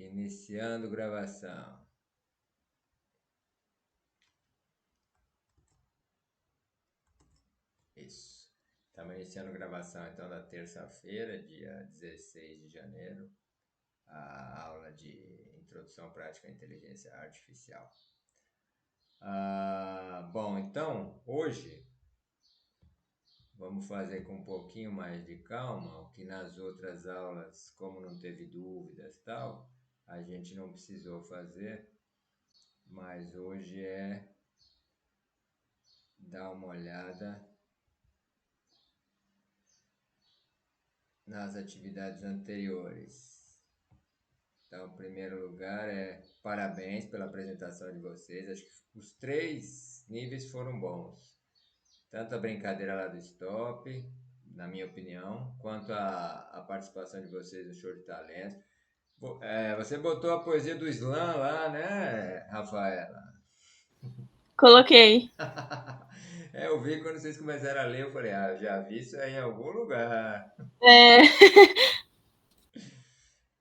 Iniciando gravação. Isso. Estamos iniciando gravação então da terça-feira, dia 16 de janeiro, a aula de Introdução Prática à Inteligência Artificial. Bom, então, hoje vamos fazer com um pouquinho mais de calma, o que nas outras aulas, como não teve dúvidas e tal, a gente não precisou fazer, mas hoje é dar uma olhada nas atividades anteriores. Então, em primeiro lugar, parabéns pela apresentação de vocês. Acho que os 3 níveis foram bons. Tanto a brincadeira lá do stop, na minha opinião, quanto a participação de vocês no show de talentos. Você botou a poesia do slam lá, né, Rafaela? Coloquei. Eu vi quando vocês começaram a ler, eu falei, já vi isso aí em algum lugar. É,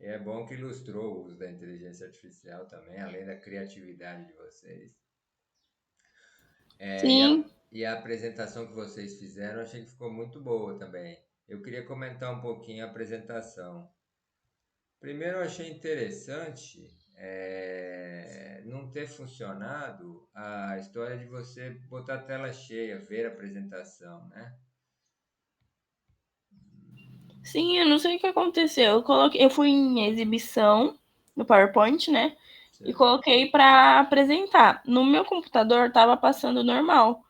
É bom que ilustrou o uso da inteligência artificial também, além da criatividade de vocês. É, e, a, sim, e a apresentação que vocês fizeram, eu achei que ficou muito boa também. Eu queria comentar um pouquinho a apresentação. Primeiro, eu achei interessante não ter funcionado a história de você botar a tela cheia, ver a apresentação, né? sim, eu não sei o que aconteceu. Eu fui em exibição no PowerPoint, né? E Certo. coloquei para apresentar. No meu computador estava passando normal.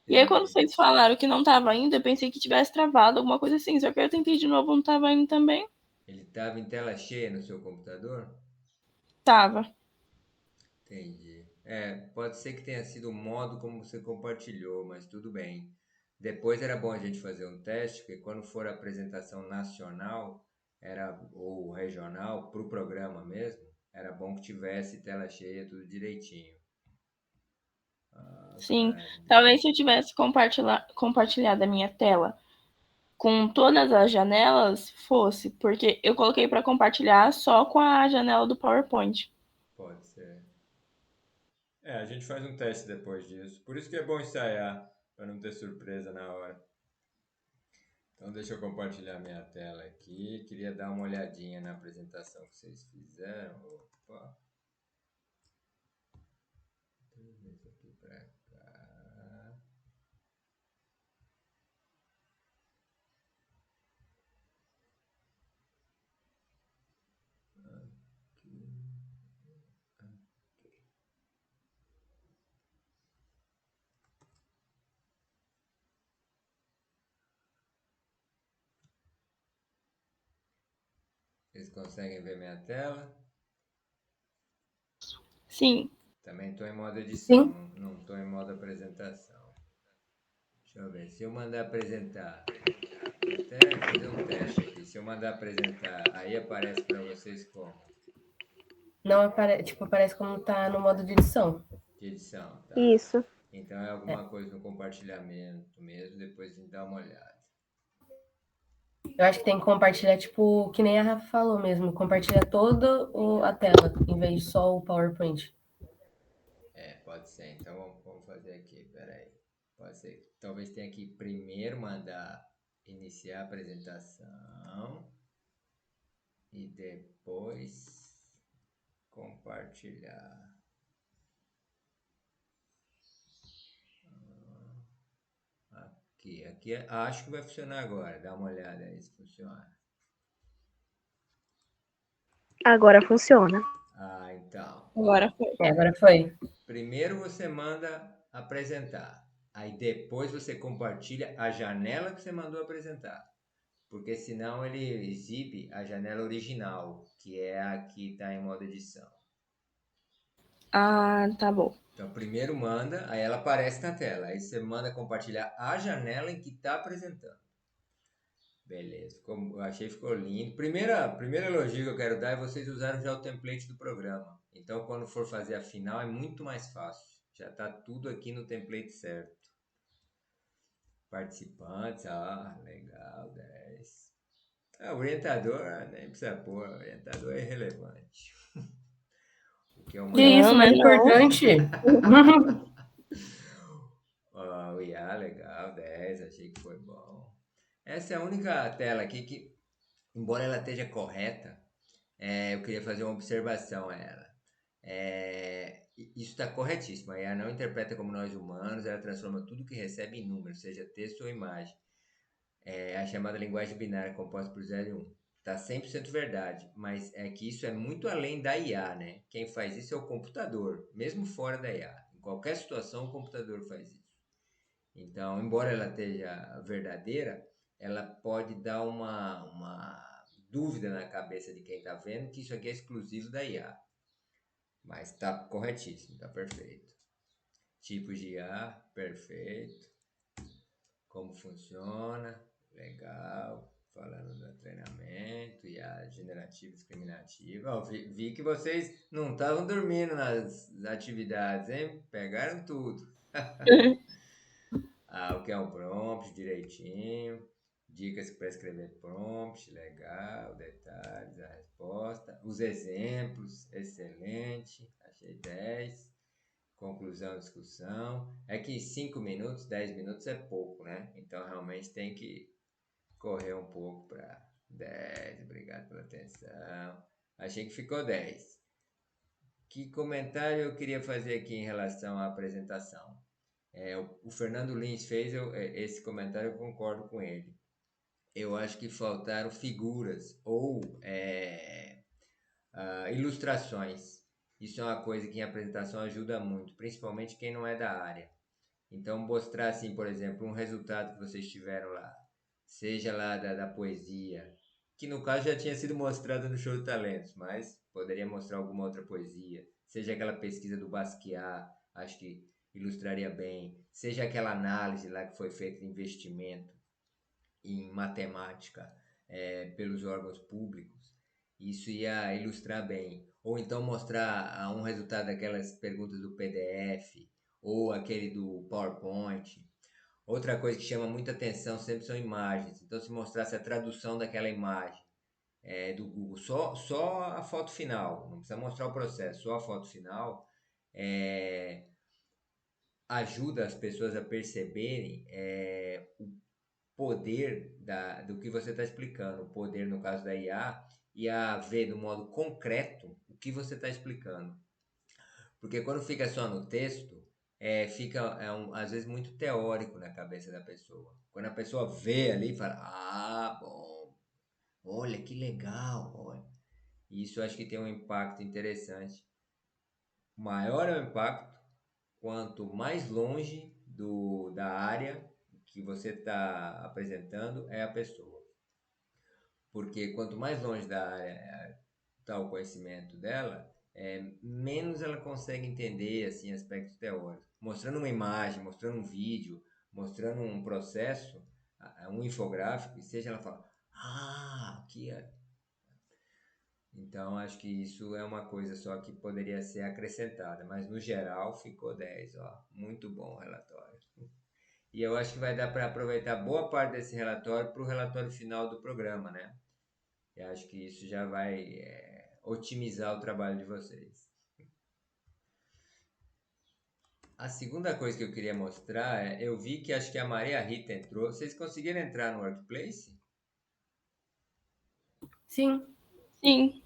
E aí, quando Entendi. vocês falaram que não estava indo, eu pensei que tivesse travado, alguma coisa assim. Só que eu tentei de novo, não estava indo também. Ele estava em tela cheia no seu computador? Tava. Entendi. Pode ser que tenha sido o modo como você compartilhou, mas tudo bem. Depois era bom a gente fazer um teste, porque quando for a apresentação nacional ou regional, para o programa mesmo, era bom que tivesse tela cheia, tudo direitinho. Sim. Cadê? Talvez se eu tivesse compartilhado a minha tela com todas as janelas, fosse. Porque eu coloquei para compartilhar só com a janela do PowerPoint. Pode ser. A gente faz um teste depois disso. Por isso que é bom ensaiar, para não ter surpresa na hora. Então, deixa eu compartilhar minha tela aqui. Queria dar uma olhadinha na apresentação que vocês fizeram. Opa, trazer isso aqui para cá. Aqui. Vocês conseguem ver minha tela? Sim. Também estou em modo edição, Sim. não estou em modo apresentação. Deixa eu ver. Se eu mandar apresentar, vou até fazer um teste aqui. Se eu mandar apresentar, aí aparece para vocês como? Não aparece, tipo, aparece como tá no modo de edição. De edição, tá? Isso. Então é É. alguma coisa no compartilhamento mesmo, depois a gente dá uma olhada. Eu acho que tem que compartilhar, tipo, que nem a Rafa falou mesmo, compartilha toda a tela, em vez de só o PowerPoint. Pode ser. Então vamos fazer aqui, peraí. Pode ser. Talvez tenha que primeiro mandar iniciar a apresentação e depois compartilhar. Aqui acho que vai funcionar agora. Dá uma olhada aí se funciona. Agora funciona. Então, Agora ó. foi. Agora foi. Primeiro você manda apresentar. Aí depois você compartilha a janela que você mandou apresentar. Porque senão ele exibe a janela original, que é a que está em modo edição. Ah, tá bom. Então, primeiro manda, aí ela aparece na tela. Aí você manda compartilhar a janela em que está apresentando. Beleza, eu achei que ficou lindo. Primeiro elogio que eu quero dar é vocês usaram já o template do programa. Então, quando for fazer a final, é muito mais fácil. Já está tudo aqui no template certo. Participantes, legal, 10. O orientador, nem precisa pôr, o orientador é irrelevante. que é o Que mais... isso, mais não. importante. O IA, legal, 10, achei que foi bom. Essa é a única tela aqui que, embora ela esteja correta, eu queria fazer uma observação a ela. Isso está corretíssimo. A IA não interpreta como nós humanos, ela transforma tudo que recebe em número, seja texto ou imagem. É a chamada linguagem binária composta por 0 e 1. Está 100% verdade, mas é que isso é muito além da IA, né? Quem faz isso é o computador, mesmo fora da IA. Em qualquer situação, o computador faz isso. Então, embora ela esteja verdadeira, ela pode dar uma dúvida na cabeça de quem está vendo que isso aqui é exclusivo da IA. Mas está corretíssimo, está perfeito. Tipos de IA, perfeito. Como funciona, legal. Falando do treinamento, IA generativa, discriminativa. Vi que vocês não estavam dormindo nas atividades, hein? Pegaram tudo. O que é um prompt direitinho, dicas para escrever prompt, legal, detalhes, a resposta, os exemplos, excelente, achei 10. Conclusão, discussão. É que 5 minutos, 10 minutos é pouco, né? Então realmente tem que correr um pouco para 10. Obrigado pela atenção. Achei que ficou 10. Que comentário eu queria fazer aqui em relação à apresentação? O Fernando Lins fez esse comentário, eu concordo com ele. Eu acho que faltaram figuras ou ilustrações. Isso é uma coisa que em apresentação ajuda muito, principalmente quem não é da área. Então, mostrar assim, por exemplo, um resultado que vocês tiveram lá, seja lá da poesia, que no caso já tinha sido mostrado no Show de Talentos, mas poderia mostrar alguma outra poesia, seja aquela pesquisa do Basquiat, acho que ilustraria bem, seja aquela análise lá que foi feita de investimento em matemática pelos órgãos públicos, isso ia ilustrar bem. Ou então mostrar um resultado daquelas perguntas do PDF, ou aquele do PowerPoint. Outra coisa que chama muita atenção sempre são imagens. Então, se mostrasse a tradução daquela imagem do Google, só a foto final, não precisa mostrar o processo, só a foto final, ajuda as pessoas a perceberem o poder do que você está explicando, o poder no caso da IA, e a ver do modo concreto o que você está explicando. Porque quando fica só no texto, fica às vezes muito teórico na cabeça da pessoa. Quando a pessoa vê ali, fala, bom, olha que legal, olha. Isso eu acho que tem um impacto interessante. Maior é o impacto quanto mais longe da área que você está apresentando é a pessoa. Porque quanto mais longe da área está o conhecimento dela, menos ela consegue entender assim, aspectos teóricos. Mostrando uma imagem, mostrando um vídeo, mostrando um processo, um infográfico, e seja ela fala, aqui é. Então, acho que isso é uma coisa só que poderia ser acrescentada, mas no geral ficou 10, ó. Muito bom o relatório. E eu acho que vai dar para aproveitar boa parte desse relatório para o relatório final do programa, né? Eu acho que isso já vai otimizar o trabalho de vocês. A segunda coisa que eu queria mostrar eu vi que acho que a Maria Rita entrou. Vocês conseguiram entrar no Workplace? Sim. Sim.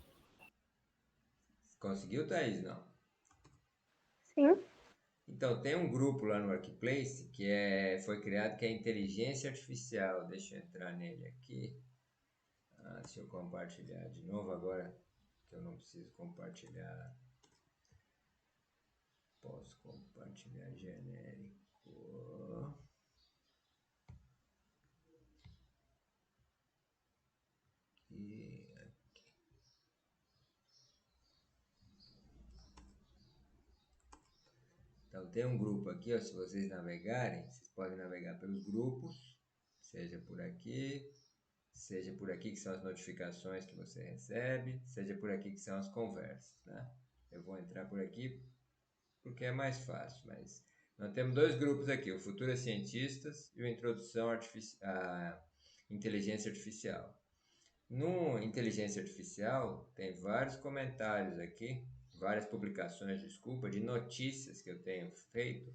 Conseguiu, Thaís? Não. Sim. Então, tem um grupo lá no Workplace que foi criado que é Inteligência Artificial. Deixa eu entrar nele aqui. Deixa eu compartilhar de novo agora, que eu não preciso compartilhar. Posso compartilhar genérico. E aqui. Então tem um grupo aqui, ó, se vocês navegarem, vocês podem navegar pelos grupos, seja por aqui que são as notificações que você recebe, seja por aqui que são as conversas, né? Eu vou entrar por aqui porque é mais fácil, mas nós temos dois grupos aqui, o Futuras Cientistas e o Introdução à Inteligência Artificial. No Inteligência Artificial tem vários comentários aqui várias publicações, desculpa, de notícias que eu tenho feito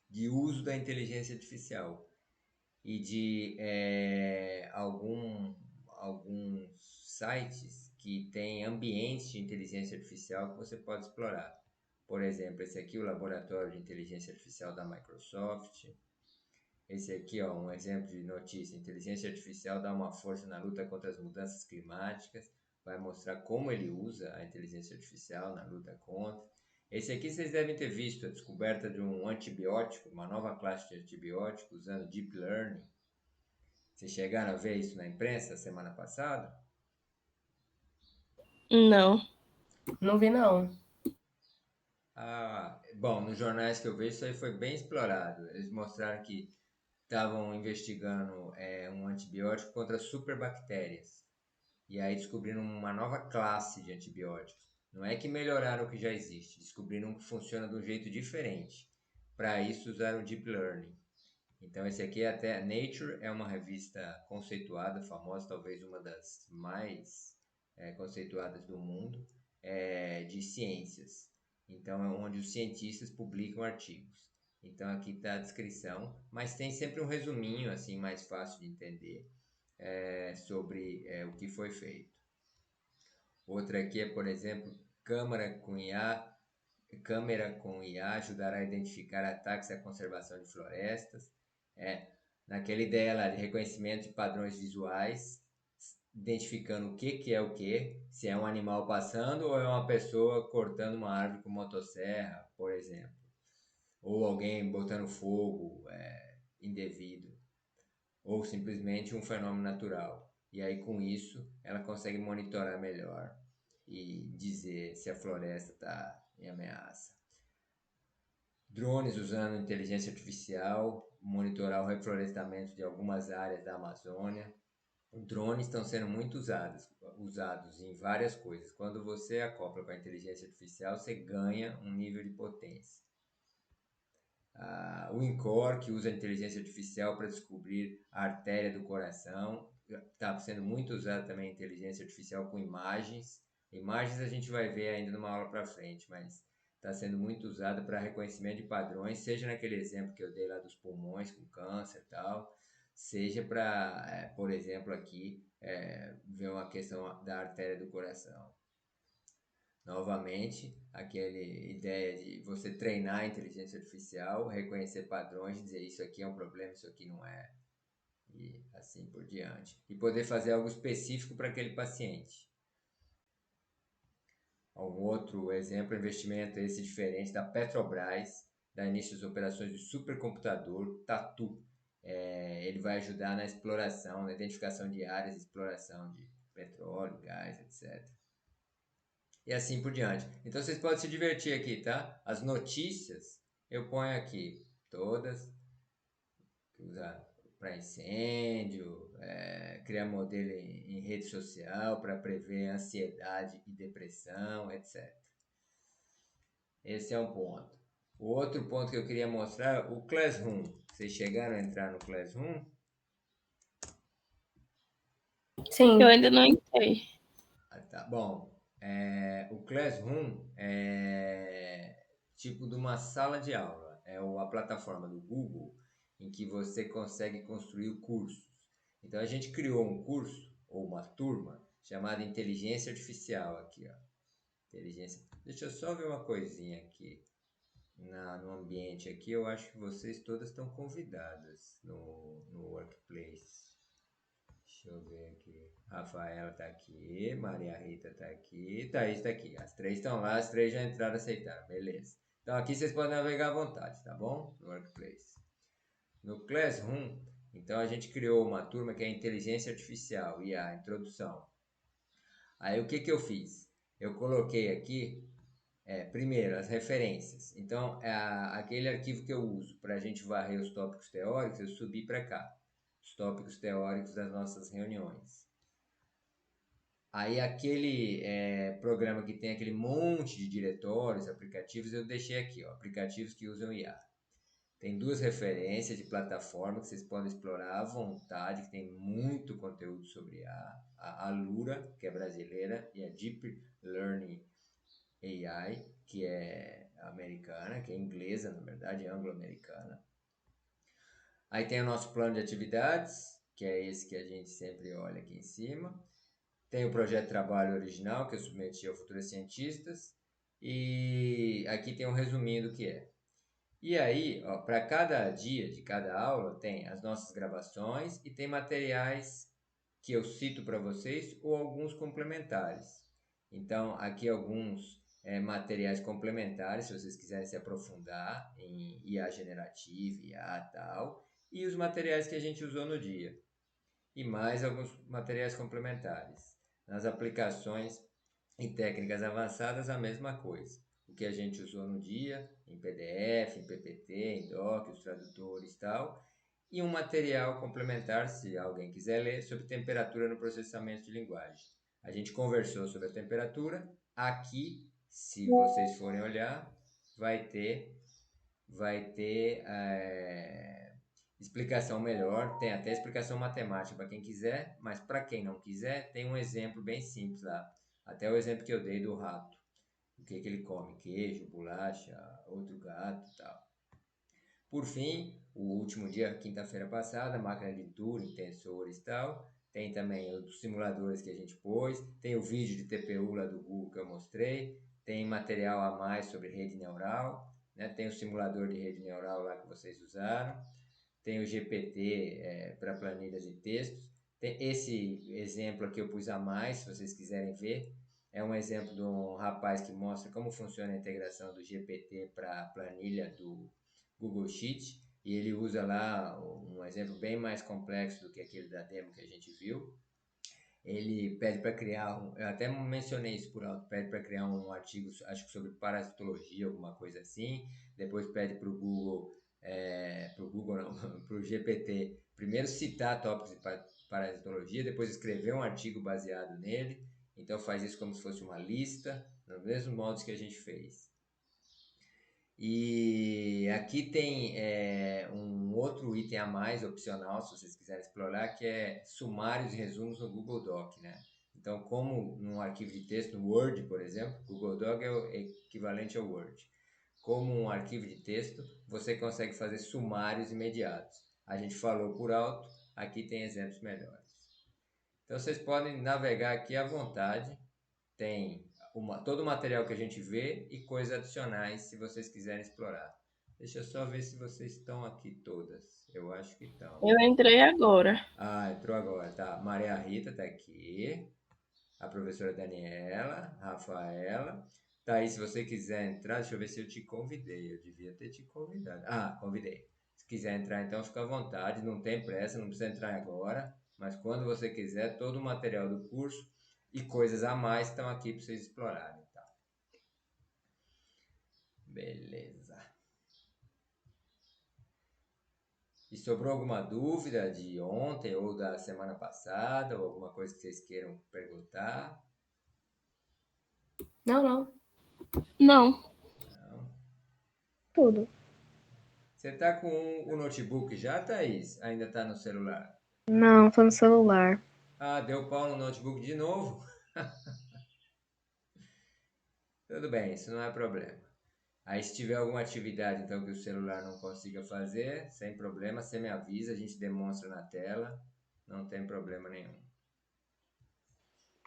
de uso da inteligência artificial e de alguns sites que têm ambientes de inteligência artificial que você pode explorar. Por exemplo, esse aqui é o Laboratório de Inteligência Artificial da Microsoft. Esse aqui, ó, um exemplo de notícia: inteligência artificial dá uma força na luta contra as mudanças climáticas. Vai mostrar como ele usa a inteligência artificial na luta contra. Esse aqui vocês devem ter visto a descoberta de um antibiótico, uma nova classe de antibiótico usando Deep Learning. Vocês chegaram a ver isso na imprensa semana passada? Não. Não vi, não. Bom, nos jornais que eu vejo isso aí foi bem explorado. Eles mostraram que estavam investigando um antibiótico contra superbactérias. E aí descobriram uma nova classe de antibióticos. Não é que melhoraram o que já existe, descobriram que funciona de um jeito diferente. Para isso usaram Deep Learning. Então esse aqui até Nature é uma revista conceituada, famosa, talvez uma das mais conceituadas do mundo, de ciências. Então é onde os cientistas publicam artigos. Então aqui está a descrição, mas tem sempre um resuminho assim mais fácil de entender sobre o que foi feito. Outra aqui é, por exemplo, câmera com IA ajudará a identificar ataques à conservação de florestas. Naquela ideia lá de reconhecimento de padrões visuais, identificando o que é o que, se é um animal passando ou é uma pessoa cortando uma árvore com motosserra, por exemplo, ou alguém botando fogo indevido, ou simplesmente um fenômeno natural. E aí com isso ela consegue monitorar melhor e dizer se a floresta está em ameaça. Drones usando inteligência artificial, monitorar o reflorestamento de algumas áreas da Amazônia. Drones estão sendo muito usados em várias coisas. Quando você acopla com a inteligência artificial, você ganha um nível de potência. O INCOR, que usa a inteligência artificial para descobrir a artéria do coração. Está sendo muito usado também a inteligência artificial com imagens. Imagens a gente vai ver ainda numa aula para frente, mas está sendo muito usada para reconhecimento de padrões, seja naquele exemplo que eu dei lá dos pulmões com câncer e tal, seja para, por exemplo, aqui, ver uma questão da artéria do coração. Novamente, aquela ideia de você treinar a inteligência artificial, reconhecer padrões, dizer isso aqui é um problema, isso aqui não é, e assim por diante. E poder fazer algo específico para aquele paciente. Um outro exemplo, investimento esse diferente da Petrobras, dá início às operações de supercomputador Tatu. Ele vai ajudar na exploração, na identificação de áreas de exploração de petróleo, gás, etc. E assim por diante. Então vocês podem se divertir aqui, tá? As notícias eu ponho aqui, todas, usar para incêndio, criar modelo em rede social para prever ansiedade e depressão, etc. Esse é um ponto. O outro ponto que eu queria mostrar, o Classroom. Vocês chegaram a entrar no Classroom? Sim. Eu ainda não entrei. Tá bom. O Classroom é tipo de uma sala de aula. É a plataforma do Google em que você consegue construir cursos. Então a gente criou um curso ou uma turma chamada Inteligência Artificial aqui, ó. Inteligência. Deixa eu só ver uma coisinha aqui. No ambiente aqui, eu acho que vocês todas estão convidadas no Workplace. Deixa eu ver aqui. Rafaela tá aqui, Maria Rita tá aqui, Thaís tá aqui. As três estão lá, as três já entraram e aceitaram, beleza. Então aqui vocês podem navegar à vontade, tá bom? No Workplace. No Classroom, então a gente criou uma turma que é Inteligência Artificial, IA, Introdução. Aí o que eu fiz? Eu coloquei aqui, primeiro, as referências. Então, aquele arquivo que eu uso para a gente varrer os tópicos teóricos, eu subi para cá. Os tópicos teóricos das nossas reuniões. Aí aquele programa que tem aquele monte de diretórios, aplicativos, eu deixei aqui, ó, aplicativos que usam IA. Tem duas referências de plataforma que vocês podem explorar à vontade, que tem muito conteúdo sobre a Alura, que é brasileira, e a Deep Learning AI, que é americana, que é inglesa, na verdade, é anglo-americana. Aí tem o nosso plano de atividades, que é esse que a gente sempre olha aqui em cima. Tem o projeto de trabalho original, que eu submeti ao Futuros Cientistas. E aqui tem um resuminho do que é. E aí, para cada dia de cada aula, tem as nossas gravações e tem materiais que eu cito para vocês ou alguns complementares. Então, aqui alguns materiais complementares, se vocês quiserem se aprofundar em IA generativa, IA tal, e os materiais que a gente usou no dia. E mais alguns materiais complementares. Nas aplicações e técnicas avançadas, a mesma coisa. O que a gente usou no dia, em PDF, em PPT, em Doc, os tradutores e tal. E um material complementar, se alguém quiser ler, sobre temperatura no processamento de linguagem. A gente conversou sobre a temperatura. Aqui, se vocês forem olhar, vai ter explicação melhor. Tem até explicação matemática para quem quiser, mas para quem não quiser, tem um exemplo bem simples lá. Até o exemplo que eu dei do rato. O que ele come? Queijo, bolacha, outro gato e tal. Por fim, o último dia, quinta-feira passada, máquina de Turing, tensores e tal. Tem também os simuladores que a gente pôs. Tem o vídeo de TPU lá do Google que eu mostrei. Tem material a mais sobre rede neural. Né? Tem o simulador de rede neural lá que vocês usaram. Tem o GPT para planilhas e textos. Tem esse exemplo aqui eu pus a mais, se vocês quiserem ver. É um exemplo de um rapaz que mostra como funciona a integração do GPT para a planilha do Google Sheet. E ele usa lá um exemplo bem mais complexo do que aquele da demo que a gente viu. Ele pede para criar, eu até mencionei isso por alto, pede para criar um artigo, acho que sobre parasitologia, alguma coisa assim. Depois pede para o Google, para o GPT, primeiro citar tópicos de parasitologia, depois escrever um artigo baseado nele. Então faz isso como se fosse uma lista, no mesmo modo que a gente fez. E aqui tem um outro item a mais, opcional, se vocês quiserem explorar, que é sumários e resumos no Google Doc, né? Então, como num arquivo de texto, no Word, por exemplo, Google Doc é o equivalente ao Word. Como um arquivo de texto, você consegue fazer sumários imediatos. A gente falou por alto, aqui tem exemplos melhores. Então, vocês podem navegar aqui à vontade. Tem todo o material que a gente vê e coisas adicionais se vocês quiserem explorar. Deixa eu só ver se vocês estão aqui todas. Eu acho que estão. Eu entrei agora. Ah, entrou agora, tá. Maria Rita tá aqui. A professora Daniela, Rafaela. Tá aí, se você quiser entrar, deixa eu ver se eu te convidei. Eu devia ter te convidado. Ah, convidei. Se quiser entrar, então fica à vontade. Não tem pressa, não precisa entrar agora. Mas quando você quiser, todo o material do curso e coisas a mais estão aqui para vocês explorarem, tá? Beleza. E sobrou alguma dúvida de ontem ou da semana passada, ou alguma coisa que vocês queiram perguntar? Não. Não. Não. Tudo. Você tá com o notebook já, Thaís? Ainda tá no celular? Não, tô no celular. Ah, deu pau no notebook de novo? Tudo bem, isso não é problema. Aí se tiver alguma atividade então que o celular não consiga fazer, sem problema, você me avisa, a gente demonstra na tela, não tem problema nenhum.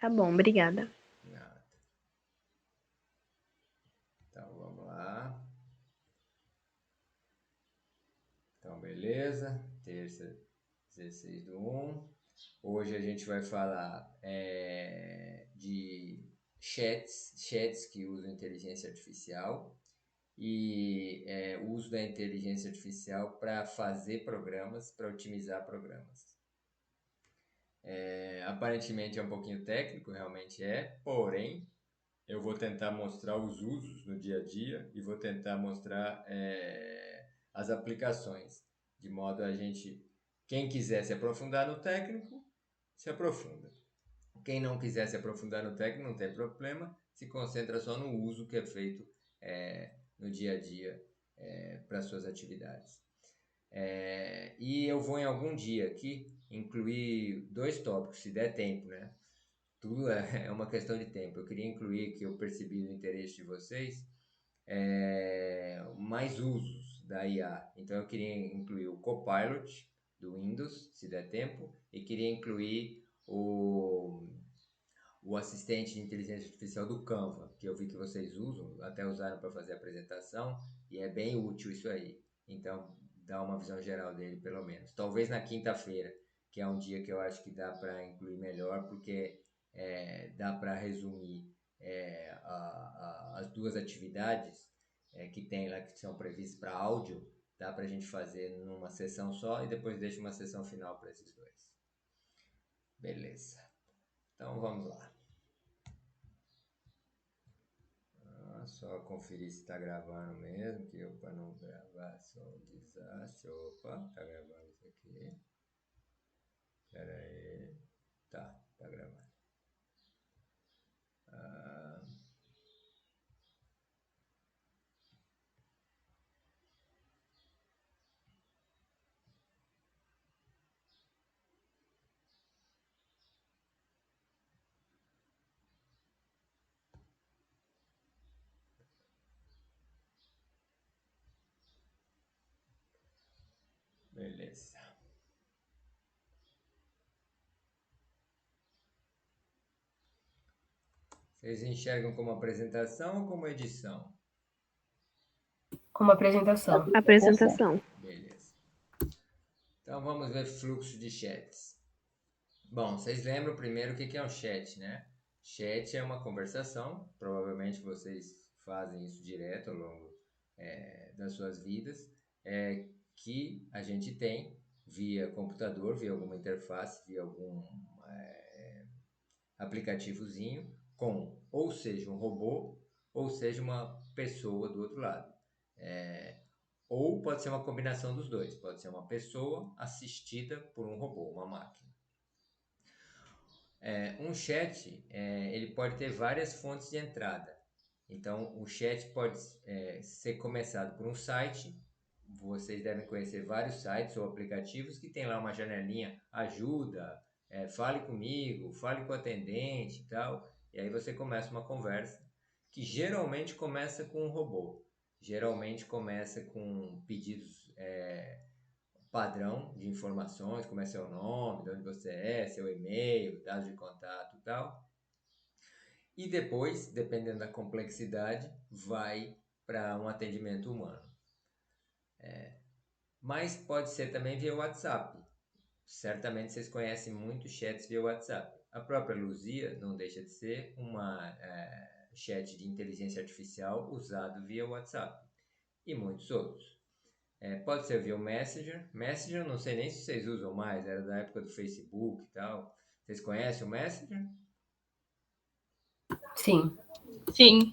Tá bom, obrigada. Nada. Então vamos lá. Então beleza, terça 16/1. Hoje a gente vai falar de chats que usam inteligência artificial e o uso da inteligência artificial para fazer programas, para otimizar programas. Aparentemente é um pouquinho técnico, realmente porém eu vou tentar mostrar os usos no dia a dia e vou tentar mostrar as aplicações, de modo a gente, quem quiser se aprofundar no técnico, se aprofunda. Quem não quiser se aprofundar no técnico, não tem problema, se concentra só no uso que é feito no dia a dia para suas atividades. E eu vou em algum dia aqui incluir 2 tópicos, se der tempo, né? tudo é uma questão de tempo. Eu queria incluir, que eu percebi no interesse de vocês, mais usos da IA. Então eu queria incluir o Copilot do Windows, se der tempo, e queria incluir o assistente de inteligência artificial do Canva, que eu vi que vocês usam, até usaram para fazer a apresentação, e é bem útil isso aí. Então, dá uma visão geral dele, pelo menos. Talvez na quinta-feira, que é um dia que eu acho que dá para incluir melhor, porque dá para resumir as duas atividades que tem lá, que são previstas para áudio, dá para a gente fazer numa sessão só e depois deixa uma sessão final para esses dois. Beleza. Então, vamos lá. Só conferir se está gravando mesmo, que eu, para não gravar, só um desastre. Opa, tá gravando isso aqui. Pera aí. Tá gravando. Beleza. Vocês enxergam como apresentação ou como edição? Como apresentação. Apresentação. Beleza. Então vamos ver fluxo de chats. Bom, vocês lembram primeiro o que é um chat, né? Chat é uma conversação, provavelmente vocês fazem isso direto ao longo das suas vidas, que a gente tem via computador, via alguma interface, via algum aplicativozinho, com ou seja um robô, ou seja uma pessoa do outro lado. Ou pode ser uma combinação dos dois, pode ser uma pessoa assistida por um robô, uma máquina. Um chat, ele pode ter várias fontes de entrada. Então, o chat pode ser começado por um site. Vocês devem conhecer vários sites ou aplicativos que tem lá uma janelinha, ajuda, fale comigo, fale com o atendente e tal. E aí você começa uma conversa que geralmente começa com um robô. Geralmente começa com pedidos padrão de informações, como é seu nome, de onde você é, seu e-mail, dados de contato e tal. E depois, dependendo da complexidade, vai para um atendimento humano. Mas pode ser também via WhatsApp. Certamente vocês conhecem muitos chats via WhatsApp. A própria Luzia não deixa de ser uma chat de inteligência artificial usado via WhatsApp. E muitos outros. Pode ser via o Messenger. Messenger, não sei nem se vocês usam mais, era da época do Facebook e tal. Vocês conhecem o Messenger? Sim. Sim.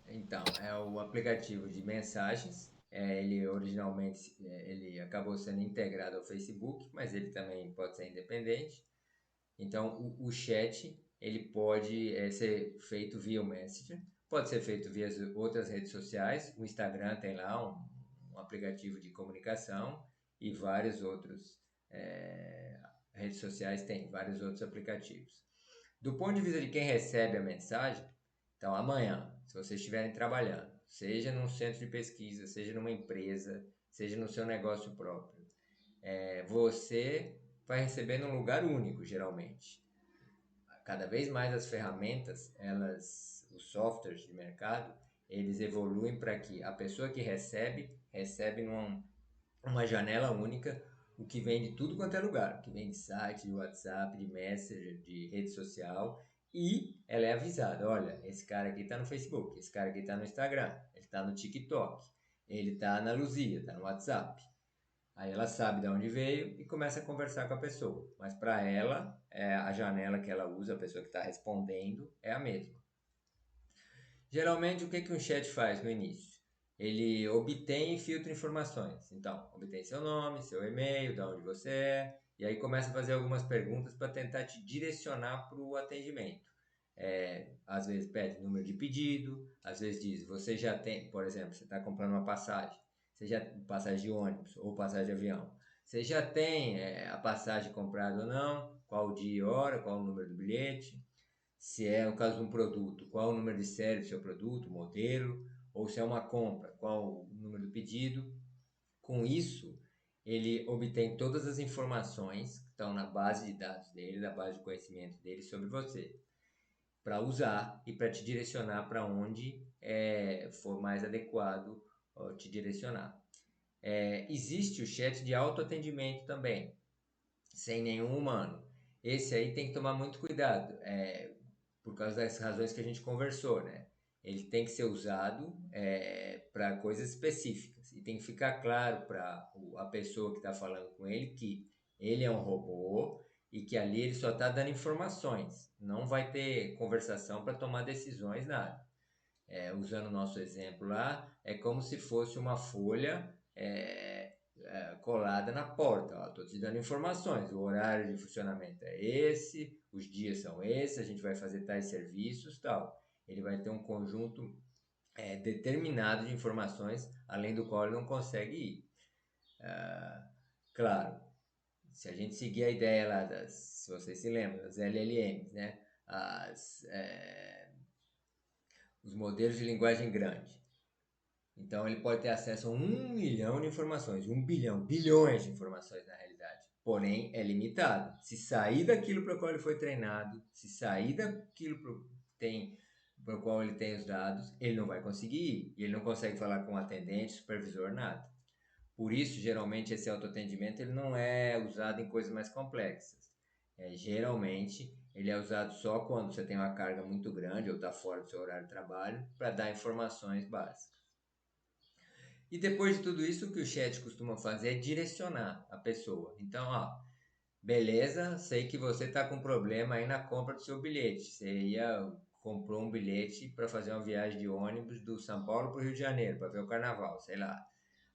Então, é o aplicativo de mensagens. Ele originalmente ele acabou sendo integrado ao Facebook, mas ele também pode ser independente. Então, o chat ele pode ser feito via o Messenger, pode ser feito via outras redes sociais. O Instagram tem lá um aplicativo de comunicação e vários outros redes sociais têm vários outros aplicativos. Do ponto de vista de quem recebe a mensagem, então amanhã, se vocês estiverem trabalhando, seja num centro de pesquisa, seja numa empresa, seja no seu negócio próprio, você vai receber num lugar único, geralmente. Cada vez mais as ferramentas, os softwares de mercado, eles evoluem para que a pessoa que recebe numa janela única, o que vem de tudo quanto é lugar, o que vem de site, de WhatsApp, de Messenger, de rede social, e ela é avisada, olha, esse cara aqui está no Facebook, esse cara aqui está no Instagram, ele está no TikTok, ele está na Luzia, está no WhatsApp. Aí ela sabe de onde veio e começa a conversar com a pessoa. Mas para ela, a janela que ela usa, a pessoa que está respondendo, é a mesma. Geralmente, o que um chat faz no início? Ele obtém e filtra informações. Então, obtém seu nome, seu e-mail, de onde você é, e aí começa a fazer algumas perguntas para tentar te direcionar para o atendimento. Às vezes pede número de pedido, às vezes diz, você já tem, por exemplo, você está comprando uma passagem, passagem de ônibus ou passagem de avião. Você já tem a passagem comprada ou não? Qual dia e hora? Qual o número do bilhete? Se é o caso de um produto, qual o número de série do seu produto, modelo, ou se é uma compra, qual o número do pedido. Com isso, ele obtém todas as informações que estão na base de dados dele, na base de conhecimento dele sobre você, para usar e para te direcionar para onde for mais adequado te direcionar. Existe o chat de autoatendimento também, sem nenhum humano. Esse aí tem que tomar muito cuidado, por causa das razões que a gente conversou, né? Ele tem que ser usado para coisas específicas e tem que ficar claro para a pessoa que está falando com ele que ele é um robô e que ali ele só está dando informações, não vai ter conversação para tomar decisões, nada. Usando o nosso exemplo lá, é como se fosse uma folha colada na porta. Estou te dando informações, o horário de funcionamento é esse, os dias são esses, a gente vai fazer tais serviços, tal. Ele vai ter um conjunto determinado de informações, além do qual ele não consegue ir. Claro, se a gente seguir a ideia lá se vocês se lembram, das LLMs, né? Os modelos de linguagem grande. Então ele pode ter acesso a 1 milhão de informações, 1 bilhão, bilhões de informações na realidade. Porém, é limitado. Se sair daquilo para o qual ele foi treinado, se sair daquilo para o qual ele tem os dados, ele não vai conseguir ir. E ele não consegue falar com o atendente, supervisor, nada. Por isso, geralmente, esse autoatendimento ele não é usado em coisas mais complexas. Geralmente, ele é usado só quando você tem uma carga muito grande ou está fora do seu horário de trabalho para dar informações básicas. E depois de tudo isso, o que o chat costuma fazer é direcionar a pessoa. Então, beleza, sei que você está com problema aí na compra do seu bilhete. Você comprou um bilhete para fazer uma viagem de ônibus do São Paulo para o Rio de Janeiro, para ver o carnaval, sei lá.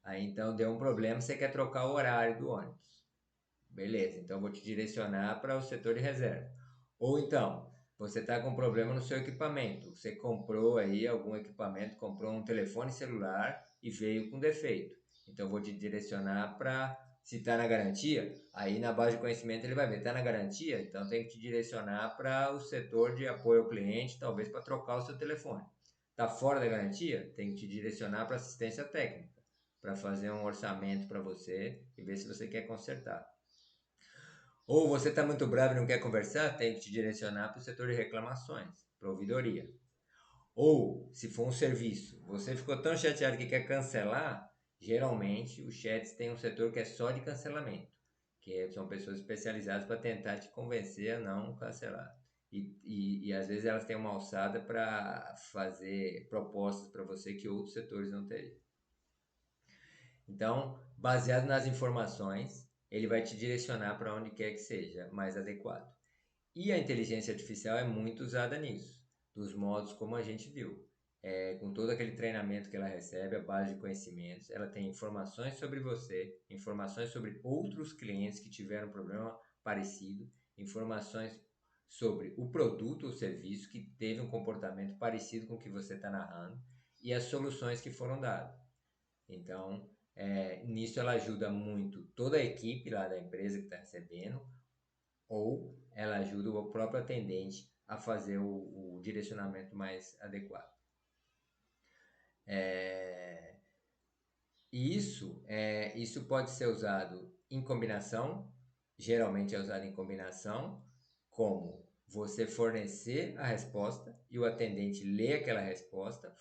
Aí então deu um problema, você quer trocar o horário do ônibus. Beleza, então vou te direcionar para o setor de reserva. Ou então, você está com problema no seu equipamento. Você comprou aí algum equipamento, comprou um telefone celular e veio com defeito. Então vou te direcionar para, se está na garantia, aí na base de conhecimento ele vai ver, está na garantia, então tem que te direcionar para o setor de apoio ao cliente, talvez para trocar o seu telefone. Está fora da garantia? Tem que te direcionar para assistência técnica, para fazer um orçamento para você e ver se você quer consertar. Ou você está muito bravo e não quer conversar, tem que te direcionar para o setor de reclamações, para ouvidoria. Ou, se for um serviço, você ficou tão chateado que quer cancelar, geralmente os chats têm um setor que é só de cancelamento, que são pessoas especializadas para tentar te convencer a não cancelar. E às vezes elas têm uma alçada para fazer propostas para você que outros setores não teriam. Então, baseado nas informações, ele vai te direcionar para onde quer que seja mais adequado. E a inteligência artificial é muito usada nisso, dos modos como a gente viu. Com todo aquele treinamento que ela recebe, a base de conhecimentos, ela tem informações sobre você, informações sobre outros clientes que tiveram um problema parecido, informações sobre o produto ou serviço que teve um comportamento parecido com o que você está narrando e as soluções que foram dadas. Então, nisso ela ajuda muito toda a equipe lá da empresa que está recebendo, ou ela ajuda o próprio atendente a fazer o direcionamento mais adequado. E isso pode ser usado em combinação, geralmente é usado em combinação, como você fornecer a resposta e o atendente lê aquela resposta,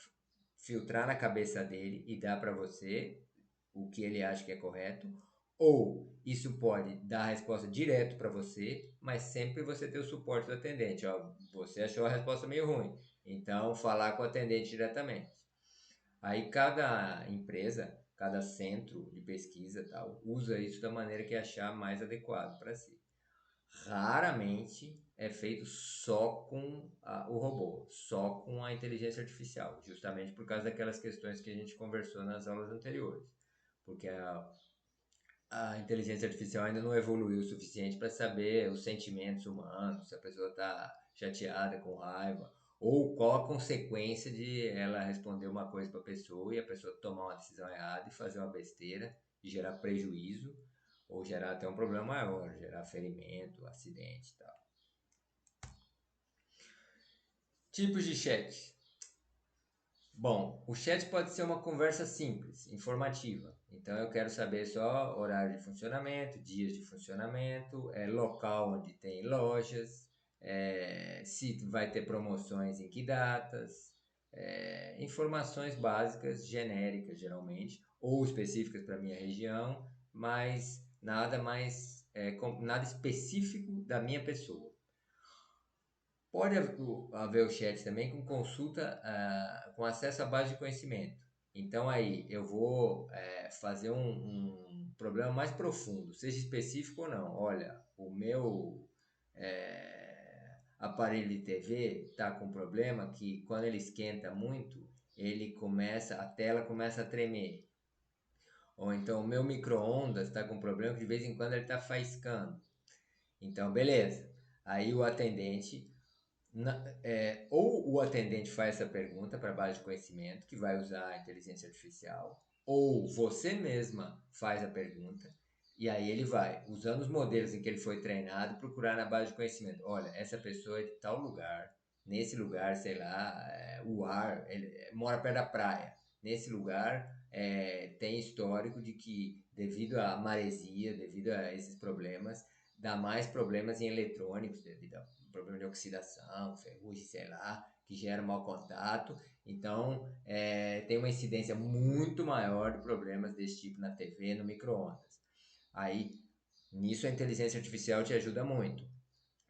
filtrar na cabeça dele e dar para você o que ele acha que é correto, ou isso pode dar a resposta direto para você, mas sempre você ter o suporte do atendente. Você achou a resposta meio ruim, então falar com o atendente diretamente. Aí cada empresa, cada centro de pesquisa tal, usa isso da maneira que achar mais adequado para si. Raramente é feito só com o robô, só com a inteligência artificial, justamente por causa daquelas questões que a gente conversou nas aulas anteriores. Porque a inteligência artificial ainda não evoluiu o suficiente para saber os sentimentos humanos, se a pessoa está chateada, com raiva, ou qual a consequência de ela responder uma coisa para a pessoa e a pessoa tomar uma decisão errada e fazer uma besteira e gerar prejuízo, ou gerar até um problema maior, gerar ferimento, acidente e tal. Tipos de chat. Bom, o chat pode ser uma conversa simples, informativa. Então eu quero saber só horário de funcionamento, dias de funcionamento, local onde tem lojas, se vai ter promoções em que datas, informações básicas, genéricas geralmente, ou específicas para minha região, mas nada específico da minha pessoa. Pode haver o chat também com consulta, com acesso à base de conhecimento. Então aí eu vou fazer um problema mais profundo, seja específico ou não. Olha, o meu aparelho de TV está com um problema que quando ele esquenta muito, a tela começa a tremer. Ou então o meu micro-ondas está com um problema que de vez em quando ele está faiscando. Então, beleza. Aí o atendente ou o atendente faz essa pergunta para a base de conhecimento, que vai usar a inteligência artificial, ou você mesma faz a pergunta, e aí ele vai, usando os modelos em que ele foi treinado, procurar na base de conhecimento. Olha, essa pessoa é de tal lugar, nesse lugar, sei lá, ele mora perto da praia. Nesse lugar tem histórico de que, devido à maresia, devido a esses problemas, dá mais problemas em eletrônicos, devido a problema de oxidação, ferrugem, sei lá, que gera mau contato. Então, tem uma incidência muito maior de problemas desse tipo na TV, no micro-ondas. Aí, nisso a inteligência artificial te ajuda muito.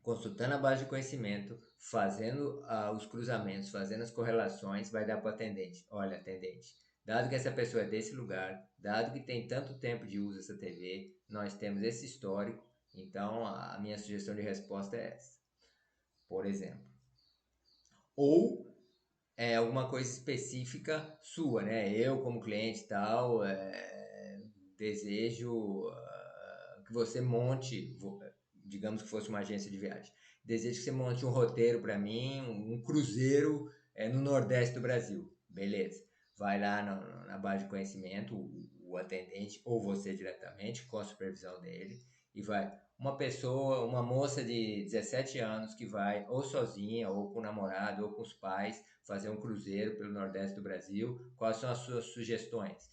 Consultando a base de conhecimento, fazendo os cruzamentos, fazendo as correlações, vai dar para o atendente. Olha, atendente, dado que essa pessoa é desse lugar, dado que tem tanto tempo de uso essa TV, nós temos esse histórico, então a minha sugestão de resposta é essa, por exemplo. Ou alguma coisa específica sua, né? Eu, como cliente e tal, desejo que você monte, digamos que fosse uma agência de viagem, desejo que você monte um roteiro para mim, um cruzeiro no Nordeste do Brasil. Beleza. Vai lá na base de conhecimento, o atendente, ou você diretamente, com a supervisão dele, e vai. Uma moça de 17 anos que vai ou sozinha, ou com o namorado, ou com os pais, fazer um cruzeiro pelo Nordeste do Brasil. Quais são as suas sugestões?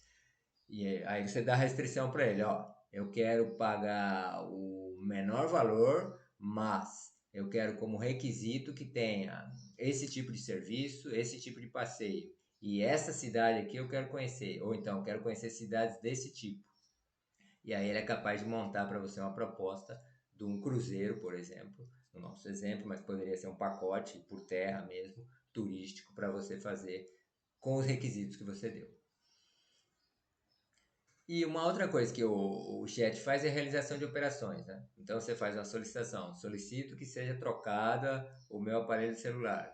E aí você dá restrição para ele, ó, eu quero pagar o menor valor, mas eu quero como requisito que tenha esse tipo de serviço, esse tipo de passeio. E essa cidade aqui eu quero conhecer, ou então eu quero conhecer cidades desse tipo. E aí ele é capaz de montar para você uma proposta de um cruzeiro, por exemplo, no nosso exemplo, mas poderia ser um pacote por terra mesmo, turístico, para você fazer com os requisitos que você deu. E uma outra coisa que o chat faz é a realização de operações, né? Então você faz uma solicitação, solicito que seja trocada o meu aparelho celular,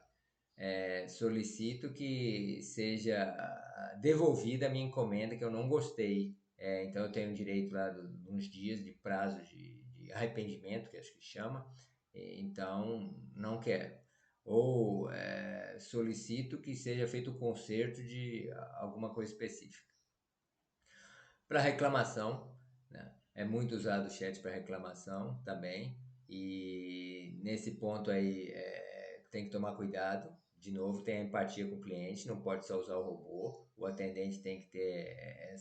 solicito que seja devolvida a minha encomenda que eu não gostei. Então eu tenho direito lá de uns dias de prazo de arrependimento, que acho que chama, então não quero. Ou solicito que seja feito o conserto de alguma coisa específica. Para reclamação, né? É muito usado o chat para reclamação também, e nesse ponto aí tem que tomar cuidado. De novo, tem a empatia com o cliente, não pode só usar o robô, o atendente tem que ter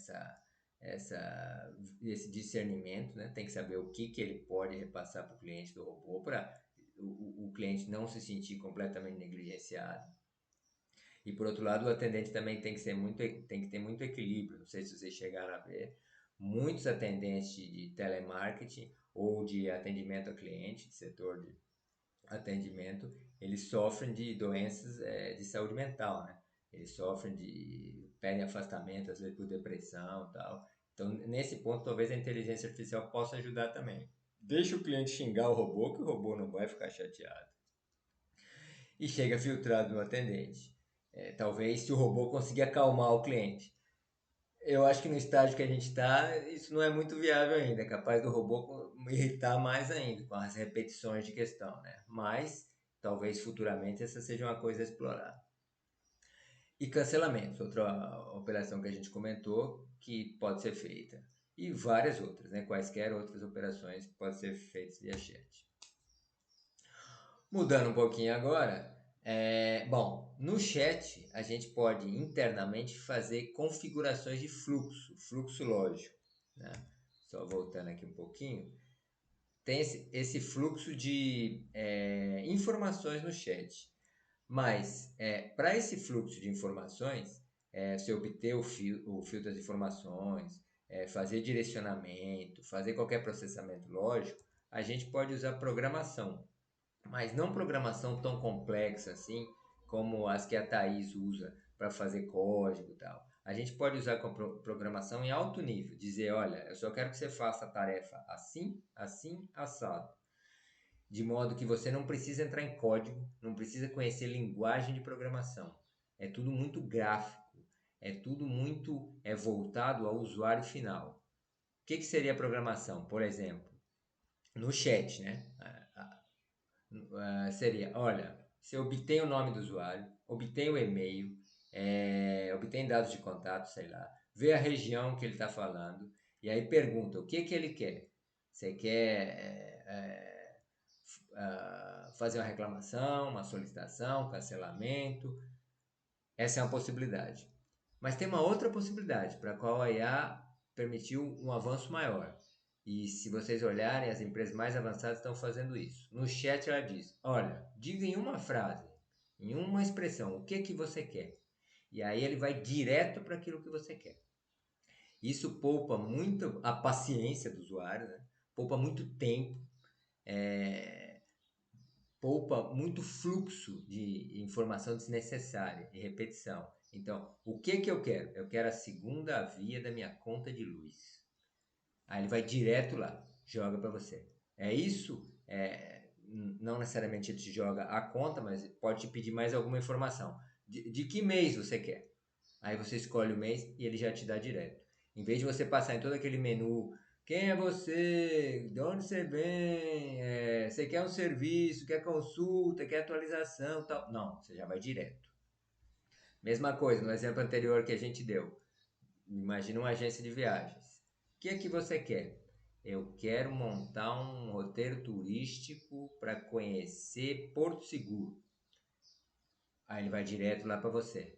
esse discernimento, né? Tem que saber o que ele pode repassar para o cliente do robô para o cliente não se sentir completamente negligenciado. E por outro lado, o atendente também tem que ter muito equilíbrio. Não sei se vocês chegaram a ver. Muitos atendentes de telemarketing ou de atendimento a cliente, de setor de atendimento, eles sofrem de doenças de saúde mental, né? Eles pedem afastamento, às vezes por depressão e tal. Então, nesse ponto, talvez a inteligência artificial possa ajudar também. Deixa o cliente xingar o robô, que o robô não vai ficar chateado. E chega filtrado no atendente. Talvez se o robô conseguir acalmar o cliente. Eu acho que no estágio que a gente está, isso não é muito viável ainda. É capaz do robô irritar mais ainda com as repetições de questão, né? Mas talvez futuramente essa seja uma coisa a explorar. E cancelamentos, outra operação que a gente comentou que pode ser feita. E várias outras, né? Quaisquer outras operações que podem ser feitas via chat. Mudando um pouquinho agora, Bom, no chat a gente pode internamente fazer configurações de fluxo lógico, né? Só voltando aqui um pouquinho, tem esse fluxo de informações no chat. Mas, para esse fluxo de informações, você obter o filtro das informações, fazer direcionamento, fazer qualquer processamento lógico, a gente pode usar programação. Mas não programação tão complexa assim, como as que a Thaís usa para fazer código e tal. A gente pode usar com programação em alto nível, dizer, olha, eu só quero que você faça a tarefa assim, assim, assado. De modo que você não precisa entrar em código, não precisa conhecer linguagem de programação. É tudo muito gráfico, é tudo muito voltado ao usuário final. O que seria a programação? Por exemplo, no chat, né? Seria, olha, você obtém o nome do usuário, obtém o e-mail, obtém dados de contato, sei lá, vê a região que ele está falando, e aí pergunta o que ele quer. Você quer fazer uma reclamação, uma solicitação, cancelamento? Essa é uma possibilidade. Mas tem uma outra possibilidade para a qual a IA permitiu um avanço maior. E se vocês olharem, as empresas mais avançadas estão fazendo isso. No chat ela diz, olha, diga em uma frase, em uma expressão, o que você quer. E aí ele vai direto para aquilo que você quer. Isso poupa muito a paciência do usuário, né? Poupa muito tempo, poupa muito fluxo de informação desnecessária e repetição. Então, o que eu quero? Eu quero a segunda via da minha conta de luz. Aí ele vai direto lá, joga para você. É isso? Não necessariamente ele te joga a conta, mas pode te pedir mais alguma informação. De que mês você quer? Aí você escolhe o mês e ele já te dá direto. Em vez de você passar em todo aquele menu, quem é você? De onde você vem? Você quer um serviço? Quer consulta? Quer atualização? Tal? Não, você já vai direto. Mesma coisa, no exemplo anterior que a gente deu. Imagina uma agência de viagens. O que é que você quer? Eu quero montar um roteiro turístico para conhecer Porto Seguro. Aí ele vai direto lá para você.